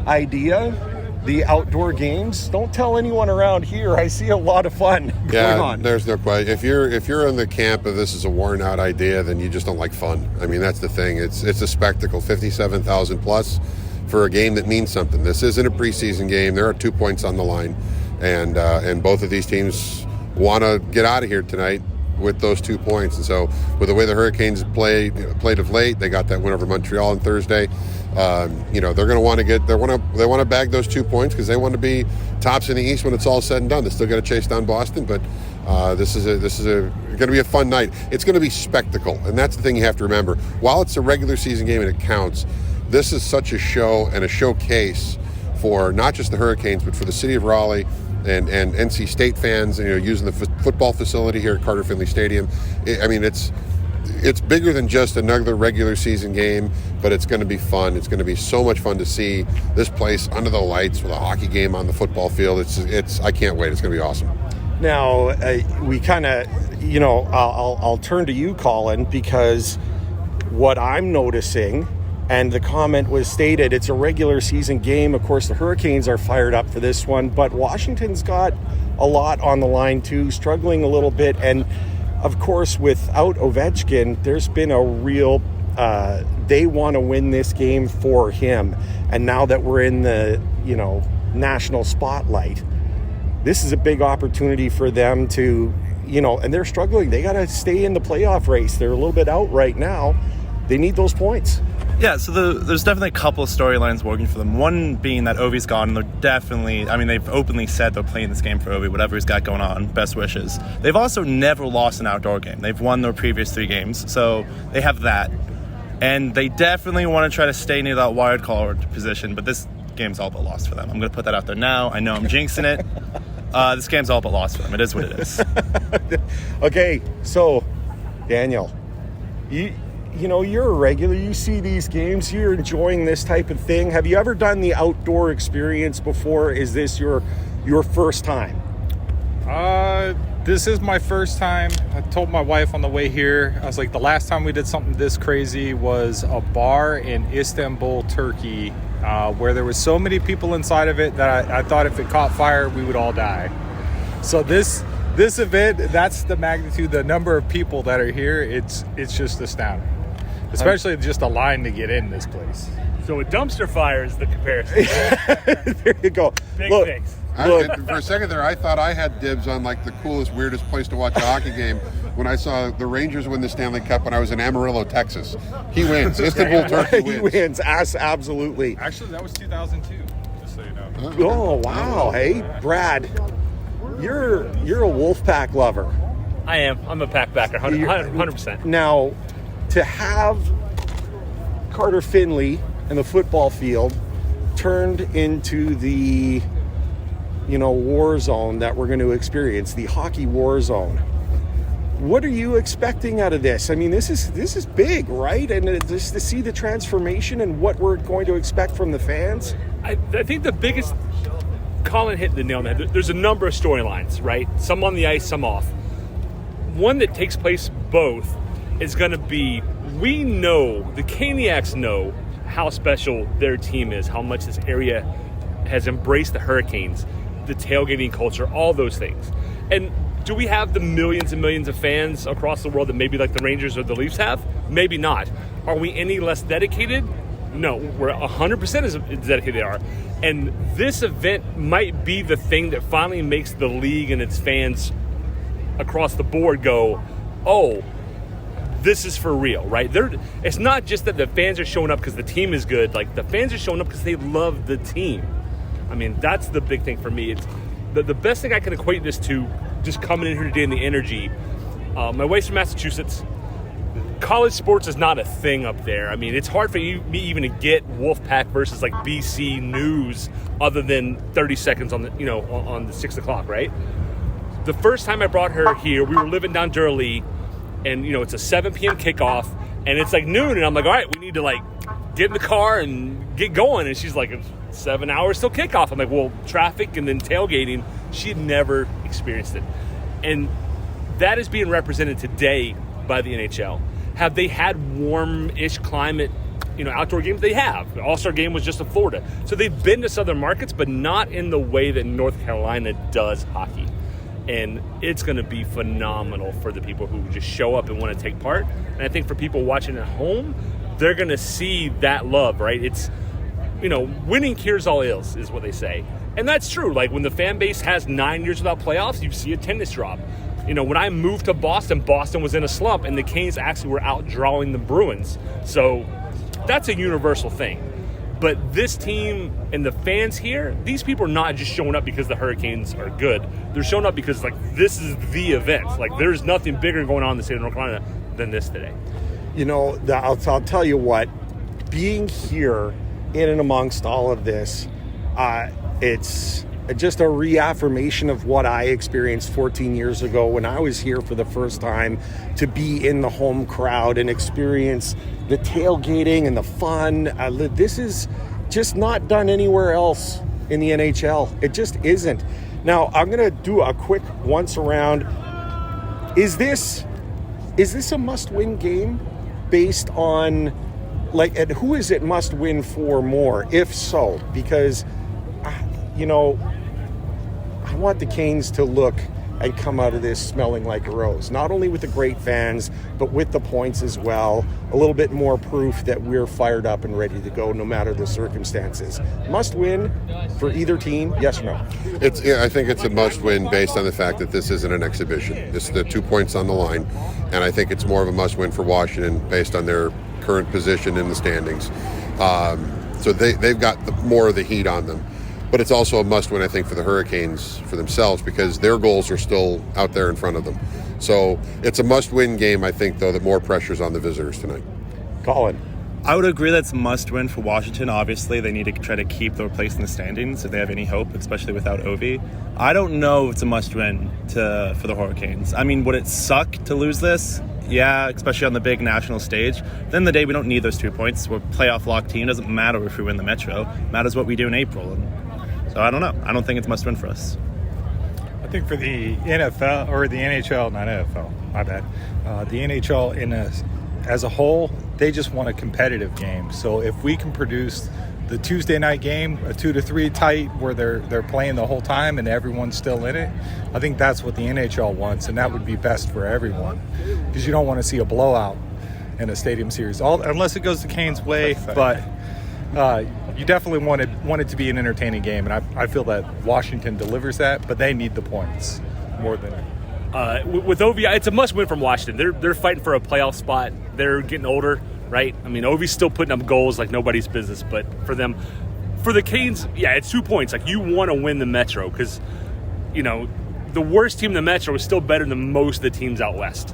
idea. The outdoor games. Don't tell anyone around here. I see a lot of fun going on. There's no question. If you're in the camp of this is a worn out idea, then you just don't like fun. I mean, that's the thing. It's a spectacle. 57,000 plus for a game that means something. This isn't a preseason game. There are 2 points on the line, and both of these teams want to get out of here tonight with those 2 points. And so with the way the Hurricanes played of late, they got that win over Montreal on Thursday. They're going to want to they want to bag those 2 points because they want to be tops in the East when it's all said and done. They still got to chase down Boston, but this is going to be a fun night. It's going to be spectacle, and that's the thing you have to remember. While it's a regular season game and it counts, this is such a show and a showcase for not just the Hurricanes, but for the city of Raleigh and NC State fans. Using the football facility here at Carter Finley Stadium. It's bigger than just another regular season game, but it's going to be fun. It's going to be so much fun to see this place under the lights with a hockey game on the football field. I can't wait. It's going to be awesome. Now, we kind of, I'll turn to you, Collin, because what I'm noticing, and the comment was stated, it's a regular season game. Of course, the Hurricanes are fired up for this one, but Washington's got a lot on the line too, struggling a little bit. And of course, without Ovechkin, there's been a real, they want to win this game for him. And now that we're in the, national spotlight, this is a big opportunity for them to, and they're struggling. They got to stay in the playoff race. They're a little bit out right now. They need those points. Yeah, so there's definitely a couple of storylines working for them. One being that Ovi's gone, and they're definitely, they've openly said they're playing this game for Ovi, whatever he's got going on, best wishes. They've also never lost an outdoor game. They've won their previous 3 games, so they have that. And they definitely want to try to stay near that wild card position, but this game's all but lost for them. I'm going to put that out there now. I know I'm jinxing it. This game's all but lost for them. It is what it is. Okay, so Daniel, you know, you're a regular. You see these games. You're enjoying this type of thing. Have you ever done the outdoor experience before? Is this your first time? This is my first time. I told my wife on the way here, I was like, the last time we did something this crazy was a bar in Istanbul, Turkey, where there was so many people inside of it that I thought if it caught fire, we would all die. So this event, that's the magnitude, the number of people that are here, it's just astounding. Especially just a line to get in this place. So a dumpster fire is the comparison. There you go. Big Look, things. For a second there, I thought I had dibs on like the coolest, weirdest place to watch a hockey game when I saw the Rangers win the Stanley Cup when I was in Amarillo, Texas. He wins. Istanbul, Turkey wins. He wins. Absolutely. Actually, that was 2002, just so you know. Oh, wow. Hey, Brad, you're a Wolfpack lover. I am. I'm a pack backer, 100%. Now, to have Carter Finley and the football field turned into the, war zone that we're going to experience, the hockey war zone. What are you expecting out of this? I mean, this is big, right? And just to see the transformation and what we're going to expect from the fans. I think the biggest, Collin hit the nail on the head. There's a number of storylines, right? Some on the ice, some off. One that takes place both is going to be, we know, the Caniacs know how special their team is, how much this area has embraced the Hurricanes, the tailgating culture, all those things. And do we have the millions and millions of fans across the world that maybe like the Rangers or the Leafs have? Maybe not. Are we any less dedicated? No, we're 100% as dedicated they are. And this event might be the thing that finally makes the league and its fans across the board go, oh, this is for real, right? It's not just that the fans are showing up because the team is good. Like, the fans are showing up because they love the team. I mean, that's the big thing for me. It's the best thing I can equate this to, just coming in here today in the energy. My wife's from Massachusetts. College sports is not a thing up there. I mean, it's hard for me even to get Wolfpack versus like BC news other than 30 seconds on the on the 6 o'clock, right? The first time I brought her here, we were living down Durley, and it's a 7 p.m. kickoff, and it's like noon, and I'm like, all right, we need to like get in the car and get going. And she's like, it's 7 hours till kickoff. I'm like, well, traffic and then tailgating. She had never experienced it, and that is being represented today by the NHL. Have they had warm-ish climate, outdoor games? They have. The All-Star game was just in Florida. So they've been to southern markets, but not in the way that North Carolina does hockey. And it's going to be phenomenal for the people who just show up and want to take part. And I think for people watching at home, they're going to see that love, right? It's, winning cures all ills is what they say. And that's true. Like, when the fan base has 9 years without playoffs, you see attendance drop. When I moved to Boston was in a slump, and the Canes actually were out drawing the Bruins. So that's a universal thing. But this team and the fans here, these people are not just showing up because the Hurricanes are good. They're showing up because, this is the event. Like, there's nothing bigger going on in the state of North Carolina than this today. I'll tell you what, being here in and amongst all of this, it's just a reaffirmation of what I experienced 14 years ago when I was here for the first time, to be in the home crowd and experience the tailgating and the fun. This is just not done anywhere else in the NHL. It just isn't. Now, I'm going to do a quick once around. Is this a must-win game based on, and who is it must win for more, if so? Because, I want the Canes to look and come out of this smelling like a rose, not only with the great fans, but with the points as well. A little bit more proof that we're fired up and ready to go no matter the circumstances. Must win for either team, yes or no? I think it's a must win based on the fact that this isn't an exhibition. It's the 2 points on the line, and I think it's more of a must win for Washington based on their current position in the standings. So they've got more of the heat on them. But it's also a must-win, I think, for the Hurricanes for themselves, because their goals are still out there in front of them. So it's a must-win game, I think, though, that more pressure's on the visitors tonight. Collin? I would agree that's a must-win for Washington. Obviously, they need to try to keep their place in the standings if they have any hope, especially without Ovi. I don't know if it's a must-win for the Hurricanes. I mean, would it suck to lose this? Yeah, especially on the big national stage. At the end of the day, we don't need those 2 points. We're a playoff lock team. It doesn't matter if we win the Metro. It matters what we do in April. And so I don't know. I don't think it's must-win for us. I think for the NFL, or the NHL, not NFL, my bad. The NHL as a whole, they just want a competitive game. So if we can produce the Tuesday night game, a 2-3 tight, where they're playing the whole time and everyone's still in it, I think that's what the NHL wants, and that would be best for everyone, because you don't want to see a blowout in a stadium series, unless it goes the Canes' way. But you definitely want it to be an entertaining game, and I feel that Washington delivers that, but they need the points more than with Ovi. It's a must-win from Washington. They're fighting for a playoff spot. They're getting older, right? I mean, Ovi's still putting up goals like nobody's business, but for the Canes, yeah, it's 2 points. Like, you want to win the Metro, because, you know, the worst team in the Metro is still better than most of the teams out west.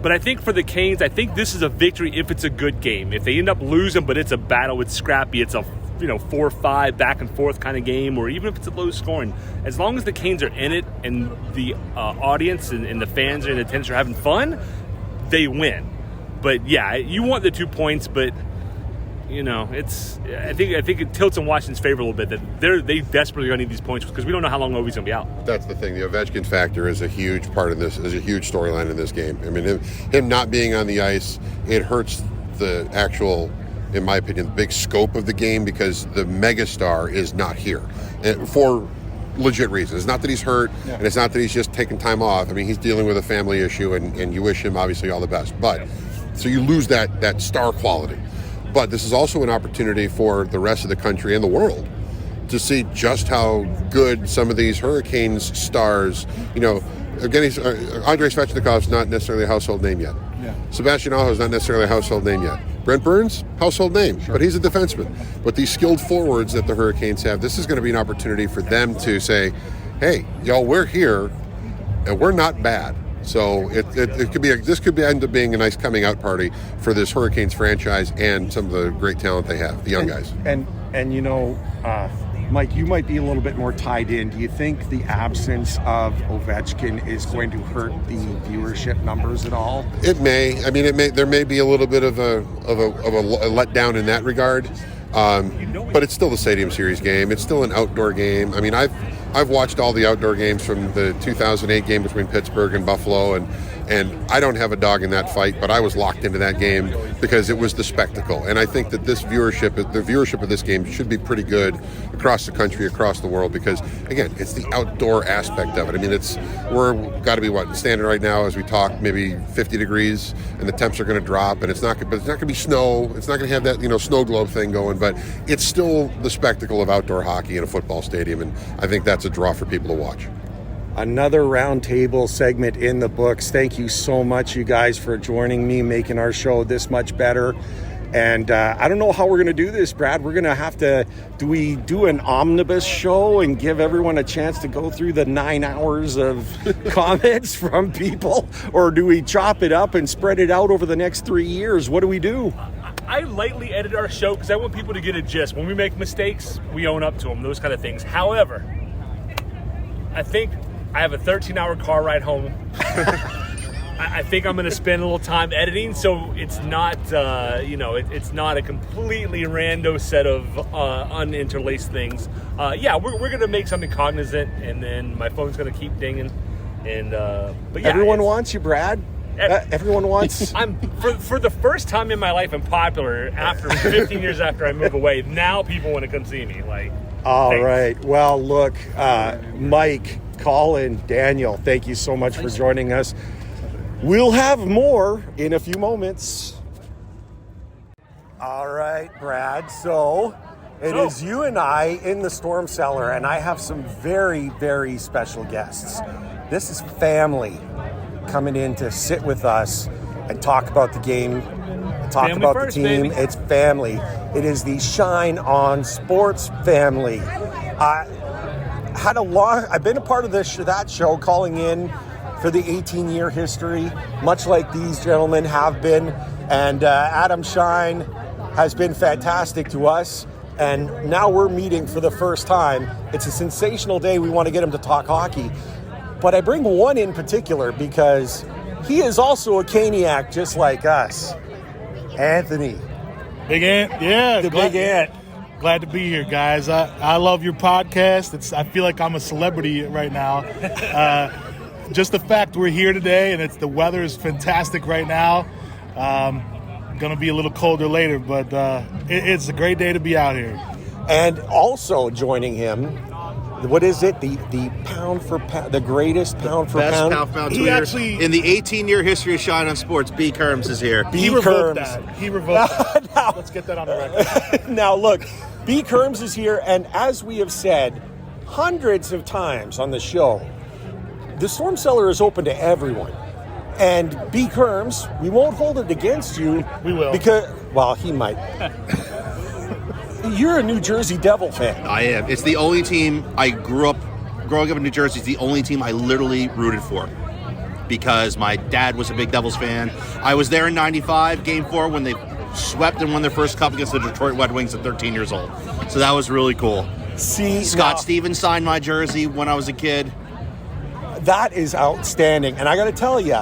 But I think for the Canes, I think this is a victory if it's a good game. If they end up losing, but it's a battle, it's scrappy, it's a 4-5 back and forth kind of game, or even if it's a low scoring, as long as the Canes are in it and the audience and the fans and the attendants are having fun, they win. But yeah, you want the 2 points, but I think it tilts in Washington's favor a little bit, that they desperately gonna need these points, because we don't know how long Ovi's gonna be out. That's the thing. The Ovechkin factor is a huge part of this, is a huge storyline in this game. I mean, him not being on the ice, it hurts the actual, in my opinion, the big scope of the game, because the megastar is not here for legit reasons. It's not that he's hurt, and it's not that he's just taking time off. I mean, he's dealing with a family issue, and you wish him obviously all the best. But so you lose that star quality. But this is also an opportunity for the rest of the country and the world to see just how good some of these Hurricanes stars, Andrei Svechnikov's not necessarily a household name yet. Yeah. Sebastian Aho's not necessarily a household name yet. Brent Burns, household name, but he's a defenseman. But these skilled forwards that the Hurricanes have, this is going to be an opportunity for them to say, hey, y'all, we're here, and we're not bad. So this could end up being a nice coming out party for this Hurricanes franchise and some of the great talent they have, the young guys. And Mike, you might be a little bit more tied in. Do you think the absence of Ovechkin is going to hurt the viewership numbers at all? It may. I mean, there may be a little bit of a letdown in that regard. But it's still the Stadium Series game. It's still an outdoor game. I mean, I've watched all the outdoor games from the 2008 game between Pittsburgh and Buffalo, and I don't have a dog in that fight, but I was locked into that game because it was the spectacle. And I think that the viewership of this game should be pretty good across the country, across the world, because again, it's the outdoor aspect of it. I mean, we're got to be standing right now as we talk, maybe 50 degrees, and the temps are going to drop, and it's not going to be snow. It's not going to have that snow globe thing going, but it's still the spectacle of outdoor hockey in a football stadium, and I think that's a draw for people to watch. Another roundtable segment in the books. Thank you so much, you guys, for joining me, making our show this much better. And I don't know how we're going to do this, Brad. We're going to have to, do we do an omnibus show and give everyone a chance to go through the 9 hours of comments from people? Or do we chop it up and spread it out over the next 3 years? What do we do? I lightly edit our show because I want people to get a gist. When we make mistakes, we own up to them, those kind of things. However, I think I have a 13-hour car ride home. I think I'm going to spend a little time editing, so it's not, it's not a completely rando set of uninterlaced things. We're going to make something cognizant, and then my phone's going to keep dinging. And but yeah, everyone wants you, Brad. Everyone wants. I'm for the first time in my life, I'm popular after 15 years after I move away. Now people want to come see me. All thanks. right. Well, look, Mike, Collin, Daniel, thank you so much for joining us. We'll have more in a few moments. All right, Brad. So it is you and I in the Storm Cellar, and I have some very, very special guests. This is family coming in to sit with us and talk about the game, talk family about first, the team. Baby. It's family. It is the Shein Sports family. I've been a part of that show, calling in for the 18-year history, much like these gentlemen have been. And Adam Shein has been fantastic to us. And now we're meeting for the first time. It's a sensational day. We want to get him to talk hockey. But I bring one in particular because he is also a Caniac just like us. Anthony. Big Ant, yeah. The Big Ant. Glad to be here, guys. I love your podcast. I feel like I'm a celebrity right now. Just the fact we're here today, and the weather is fantastic right now. Going to be a little colder later, but it's a great day to be out here. And also joining him, what is it? The pound for pound, the greatest pound for Best pound. pound for pound He tweeter actually- in the 18-year history of Shoutout Sports. B. Kirms is here. He revoked that. He revoked that. Now- Let's get that on the record. Now look, B. Kirms is here, and as we have said hundreds of times on the show, the Storm Cellar is open to everyone. And B. Kirms, we won't hold it against you. We will. Because, well, he might. You're a New Jersey Devil fan. I am. It's the only team growing up in New Jersey. It's the only team I literally rooted for because my dad was a big Devils fan. I was there in '95, Game 4, when they swept and won their first cup against the Detroit Red Wings at 13 years old. So that was really cool. See, Scott now, Stevens signed my jersey when I was a kid. that is outstanding. And I got to tell you,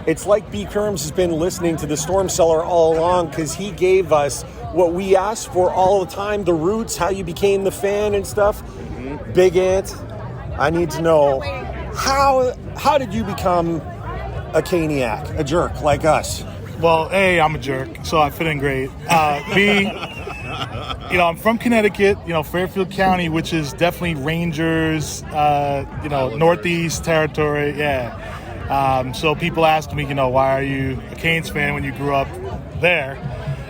it's like B. Kirms has been listening to the Storm Cellar all along because he gave us what we asked for all the time, the roots, how you became the fan and stuff. Mm-hmm. Big Ant, I need to know, how did you become a Caniac, a jerk like us? Well, A, I'm a jerk, so I fit in great. B, I'm from Connecticut, Fairfield County, which is definitely Rangers, Northeast territory, yeah. So people ask me, why are you a Canes fan when you grew up there?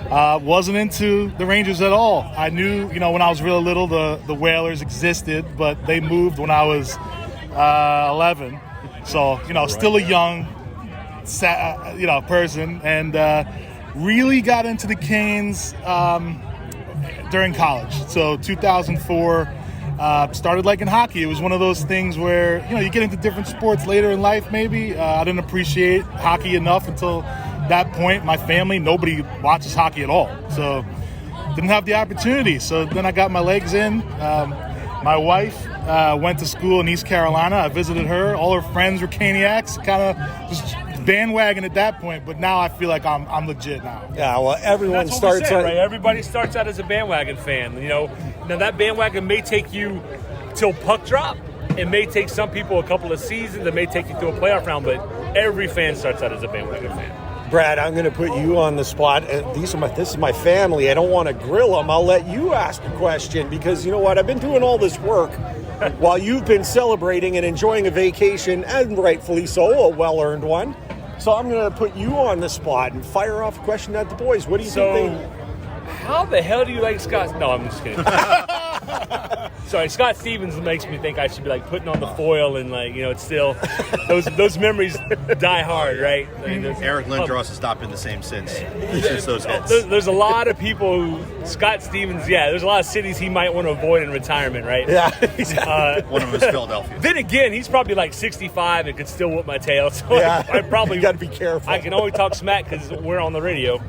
Wasn't into the Rangers at all. I knew, when I was real little, the Whalers existed, but they moved when I was 11. So, still a young, person, and really got into the Canes during college. So 2004, started liking hockey. It was one of those things where, you get into different sports later in life maybe. I didn't appreciate hockey enough until that point. My family, nobody watches hockey at all. So didn't have the opportunity. So then I got my legs in. My wife went to school in East Carolina. I visited her. All her friends were Caniacs. Kind of just bandwagon at that point, but now I feel like I'm legit now. Yeah, well, everyone That's starts what we said, out, right? Everybody starts out as a bandwagon fan. Now that bandwagon may take you till puck drop. It may take some people a couple of seasons. It may take you to a playoff round, but every fan starts out as a bandwagon fan. Brad, I'm going to put you on the spot. This is my family. I don't want to grill them. I'll let you ask a question because you know what? I've been doing all this work while you've been celebrating and enjoying a vacation, and rightfully so, a well-earned one. So I'm going to put you on the spot and fire off a question at the boys. What do you think? How the hell do you like Scott? No, I'm just kidding. Sorry, Scott Stevens makes me think I should be putting on the foil and it's still those memories die hard, right? Eric Lindros has not been the same since those hits. There's a lot of people who Scott Stevens. Yeah, there's a lot of cities he might want to avoid in retirement, right? Yeah, exactly. One of them is Philadelphia. Then again, he's probably 65 and could still whoop my tail. So yeah, I probably got to be careful. I can only talk smack because we're on the radio.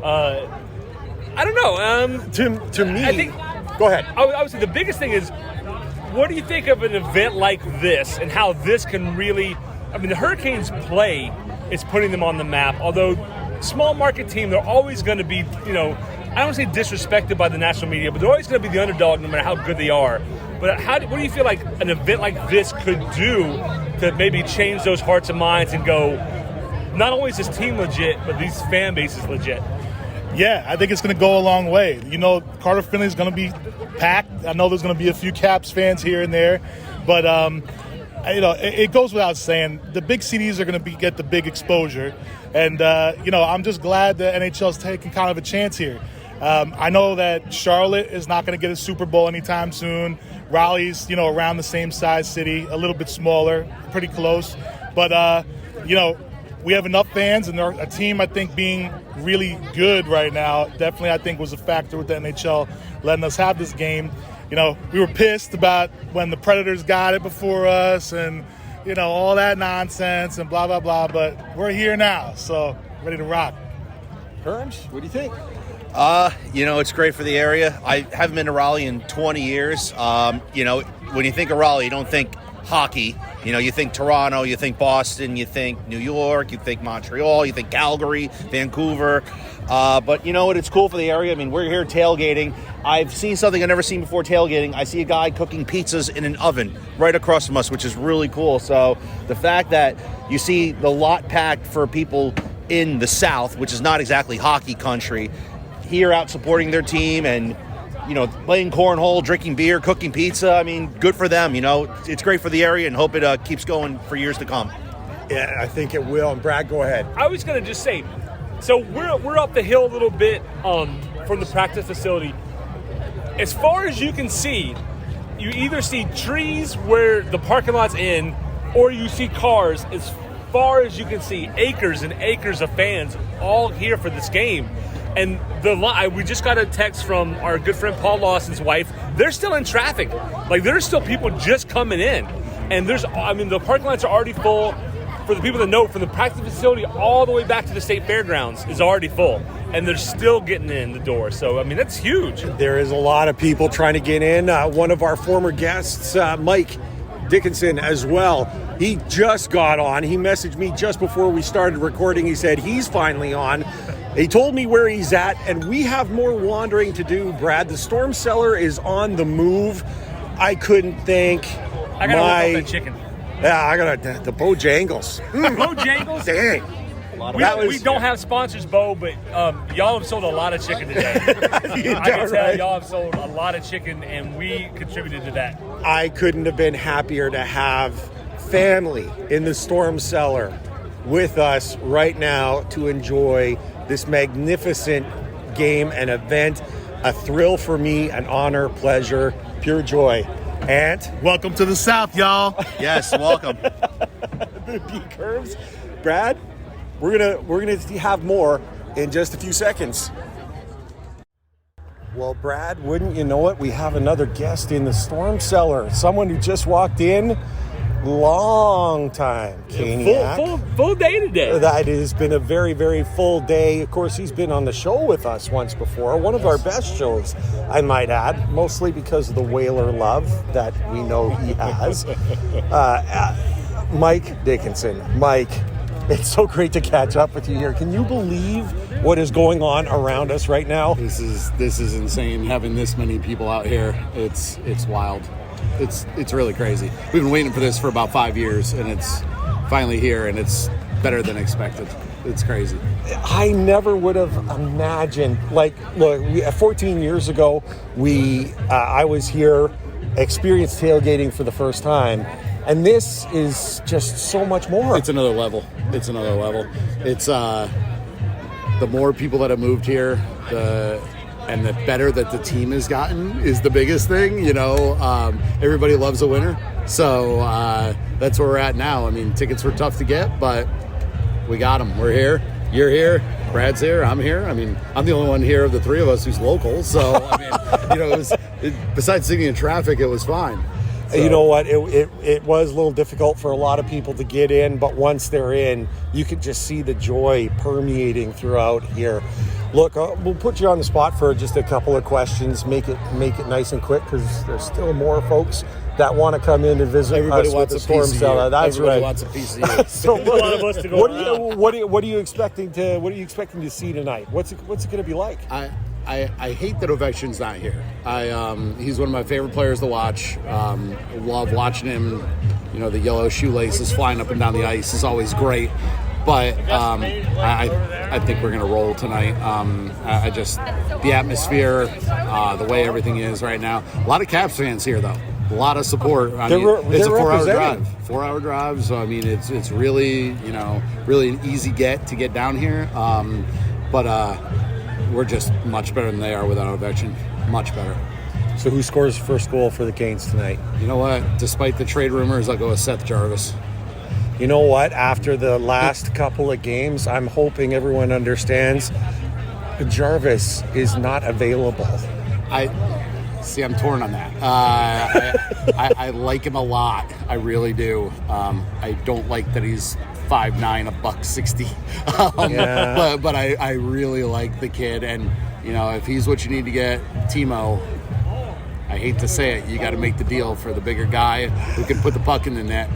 I don't know. To me, I think. Go ahead. I would say the biggest thing is, what do you think of an event like this and how this can really? I mean, the Hurricanes' play is putting them on the map. Although small market team, they're always going to be, I don't want to say disrespected by the national media, but they're always going to be the underdog no matter how good they are. But what do you feel like an event like this could do to maybe change those hearts and minds and go, not only is this team legit, but these fan bases legit? Yeah, I think it's going to go a long way. Carter Finley's going to be packed. I know there's going to be a few Caps fans here and there, but it goes without saying the big cities are going to get the big exposure, and I'm just glad the NHL's taking kind of a chance here. I know that Charlotte is not going to get a Super Bowl anytime soon. Raleigh's around the same size city, a little bit smaller, pretty close, but we have enough fans, and a team, I think, being really good right now, definitely, I think, was a factor with the NHL letting us have this game. We were pissed about when the Predators got it before us and, all that nonsense and blah, blah, blah, but we're here now, so ready to rock. Kirms, what do you think? It's great for the area. I haven't been to Raleigh in 20 years. When you think of Raleigh, you don't think hockey. You think Toronto, you think Boston, you think New York, you think Montreal, you think Calgary, Vancouver. But you know what? It's cool for the area. I mean, we're here tailgating. I've seen something I've never seen before tailgating. I see a guy cooking pizzas in an oven right across from us, which is really cool. So the fact that you see the lot packed for people in the South, which is not exactly hockey country, here out supporting their team and, playing cornhole, drinking beer, cooking pizza. I mean, good for them. It's great for the area and hope it keeps going for years to come. Yeah, I think it will. And Brad, go ahead. I was going to just say, so we're up the hill a little bit from the practice facility. As far as you can see, you either see trees where the parking lot's in, or you see cars as far as you can see, acres and acres of fans all here for this game. And we just got a text from our good friend Paul Lawson's wife. They're still in traffic. Like, there's still people just coming in. And the parking lots are already full. For the people that know, from the practice facility all the way back to the state fairgrounds is already full. And they're still getting in the door. So, that's huge. There is a lot of people trying to get in. One of our former guests, Mike Dickinson, as well. He just got on. He messaged me just before we started recording. He said he's finally on. He told me where he's at, and we have more wandering to do, Brad. The Storm Cellar is on the move. I couldn't think. I gotta look up that chicken. Yeah, I got the Bojangles. Bojangles? Dang. We don't have sponsors, Bo, but y'all have sold a lot of chicken today. I can tell y'all have sold a lot of chicken, and we contributed to that. I couldn't have been happier to have family in the Storm Cellar with us right now to enjoy this magnificent game and event. A thrill for me, an honor, pleasure, pure joy. Ant, welcome to the South, y'all. Yes, welcome. The Kirms. Brad, we're gonna have more in just a few seconds. Well, Brad, wouldn't you know it? We have another guest in the Storm Cellar. Someone who just walked in. Long time, Caniacs. Full day today. That has been a very, very full day. Of course, he's been on the show with us once before. One of our best shows, I might add, mostly because of the Whaler love that we know he has. Mike Dickinson. Mike, it's so great to catch up with you here. Can you believe what is going on around us right now? This is insane, having this many people out here. It's wild. It's really crazy. We've been waiting for this for about 5 years, and it's finally here, and it's better than expected. It's crazy. I never would have imagined. Look, 14 years ago, I was here, experienced tailgating for the first time, and this is just so much more. It's another level. It's the more people that have moved here, and the better that the team has gotten is the biggest thing. Everybody loves a winner. So that's where we're at now. Tickets were tough to get, but we got them. We're here. You're here. Brad's here. I'm here. I'm the only one here of the three of us who's local. So, besides sitting in traffic, it was fine. So. You know what? It was a little difficult for a lot of people to get in, but once they're in, you can just see the joy permeating throughout here. Look, we'll put you on the spot for just a couple of questions. Make it nice and quick because there's still more folks that want to come in and visit Everybody us wants with a the Storm piece of Cellar. you. That's Everybody right. wants a piece of you. So a lot of us to go what are you expecting to see tonight? What's it going to be like? I hate that Ovechkin's not here. He's one of my favorite players to watch. Love watching him. The yellow shoelaces flying up and down the ice is always great. But I think we're going to roll tonight. The atmosphere, the way everything is right now. A lot of Caps fans here, though. A lot of support. It's a 4-hour drive. 4-hour drive. So it's really really an easy get to get down here. But we're just much better than they are without Ovechkin. Much better. So who scores the first goal for the Canes tonight? You know what? Despite the trade rumors, I'll go with Seth Jarvis. You know what? After the last couple of games, I'm hoping everyone understands Jarvis is not available. I'm torn on that. I like him a lot. I really do. I don't like that he's 5'9", $160. But I really like the kid, and if he's what you need to get Timo, I hate to say it, you got to make the deal for the bigger guy who can put the puck in the net.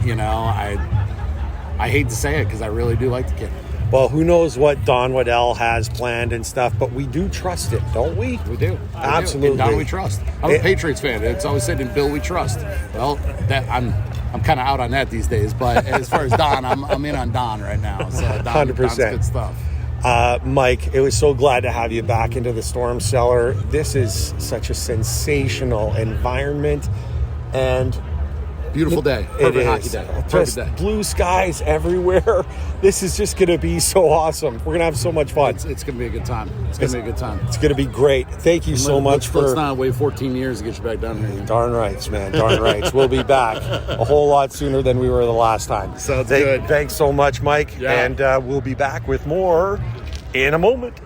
I hate to say it because I really do like the kid. Well, who knows what Don Waddell has planned and stuff, but we do trust it, don't we? We do. Absolutely. And Don we trust. I'm a Patriots fan. It's always said in Bill we trust. Well, that I'm kind of out on that these days, but as far as Don, I'm in on Don right now. So 100%. Don's good stuff. Mike, it was so glad to have you back into the Storm Cellar. This is such a sensational environment and beautiful day. Perfect hockey day. Just blue skies everywhere. This is just going to be so awesome. We're going to have so much fun. It's going to be a good time. It's going to be a good time. It's going to be great. Thank you so much for... Let's not wait 14 years to get you back down here. Darn rights, man. Darn rights. We'll be back a whole lot sooner than we were the last time. Sounds good. Thanks so much, Mike. Yeah. And we'll be back with more in a moment.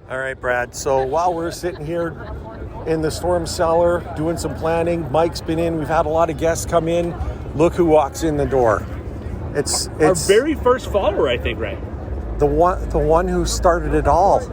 All right, Brad. So while we're sitting here in the Storm Cellar doing some planning, Mike's been in. We've had a lot of guests come in. Look who walks in the door. It's our very first follower, I think, right? The one who started it all.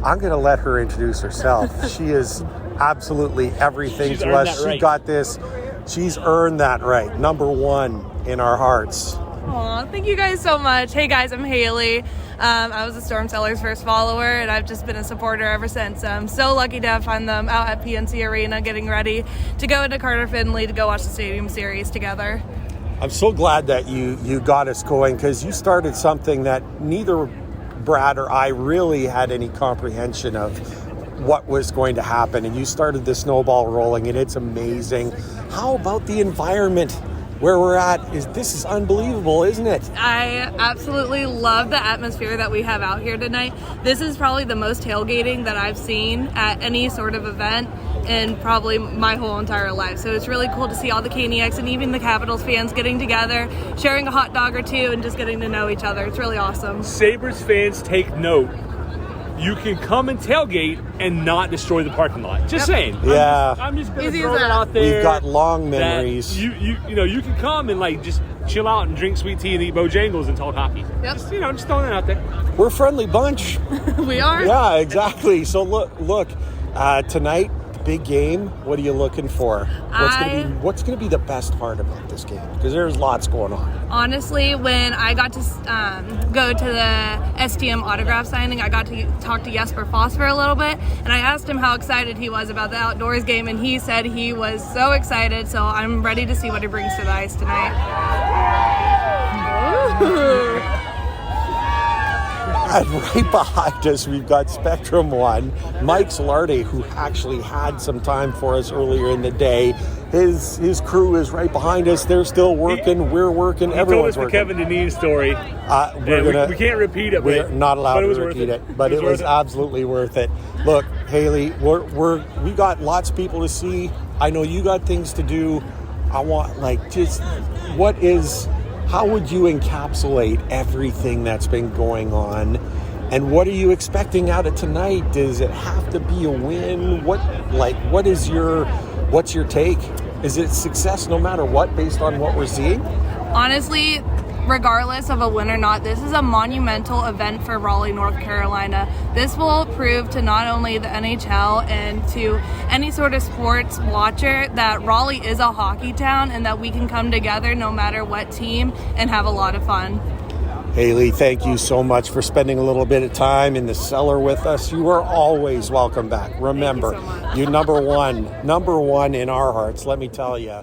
I'm going to let her introduce herself. She is absolutely everything to us. She got this. She's earned that right. Number one in our hearts. Aw, thank you guys so much. Hey guys, I'm Haley. I was a Storm Cellar's first follower, and I've just been a supporter ever since. I'm so lucky to have found them out at PNC Arena getting ready to go into Carter Finley to go watch the Stadium Series together. I'm so glad that you got us going, because you started something that neither Brad or I really had any comprehension of what was going to happen, and you started the snowball rolling, and it's amazing. How about the environment where we're at? This is unbelievable, isn't it? I absolutely love the atmosphere that we have out here tonight. This is probably the most tailgating that I've seen at any sort of event in probably my whole entire life. So it's really cool to see all the Caniacs and even the Capitals fans getting together, sharing a hot dog or two, and just getting to know each other. It's really awesome. Sabres fans, take note. You can come and tailgate and not destroy the parking lot. Just saying. Yeah. I'm just going to throw that out there. We've got long memories. You can come and just chill out and drink sweet tea and eat Bojangles and talk hockey. Yep. Just throwing that out there. We're a friendly bunch. We are. Yeah, exactly. So look, tonight, big game. What are you looking for? What's going to be the best part about this game? Because there's lots going on. Honestly, when I got to go to the STM autograph signing, I got to talk to Jesper Foss for a little bit, and I asked him how excited he was about the outdoors game, and he said he was so excited. So I'm ready to see what he brings to the ice tonight. And right behind us, we've got Spectrum One, Mike Solarte, who actually had some time for us earlier in the day. His crew is right behind us. They're still working. We're working. Everyone's working. He told us the Kevin Deneen story. We can't repeat it. We're not allowed to repeat it, but it was absolutely worth it. Look, Haley, we got lots of people to see. I know you got things to do. I want how would you encapsulate everything that's been going on? And what are you expecting out of tonight? Does it have to be a win? What's your take? Is it success no matter what based on what we're seeing? Honestly, regardless of a win or not, this is a monumental event for Raleigh, North Carolina. This will prove to not only the NHL and to any sort of sports watcher that Raleigh is a hockey town and that we can come together no matter what team and have a lot of fun. Haley, thank you so much for spending a little bit of time in the cellar with us. You are always welcome back. Remember, you're number one in our hearts, let me tell you.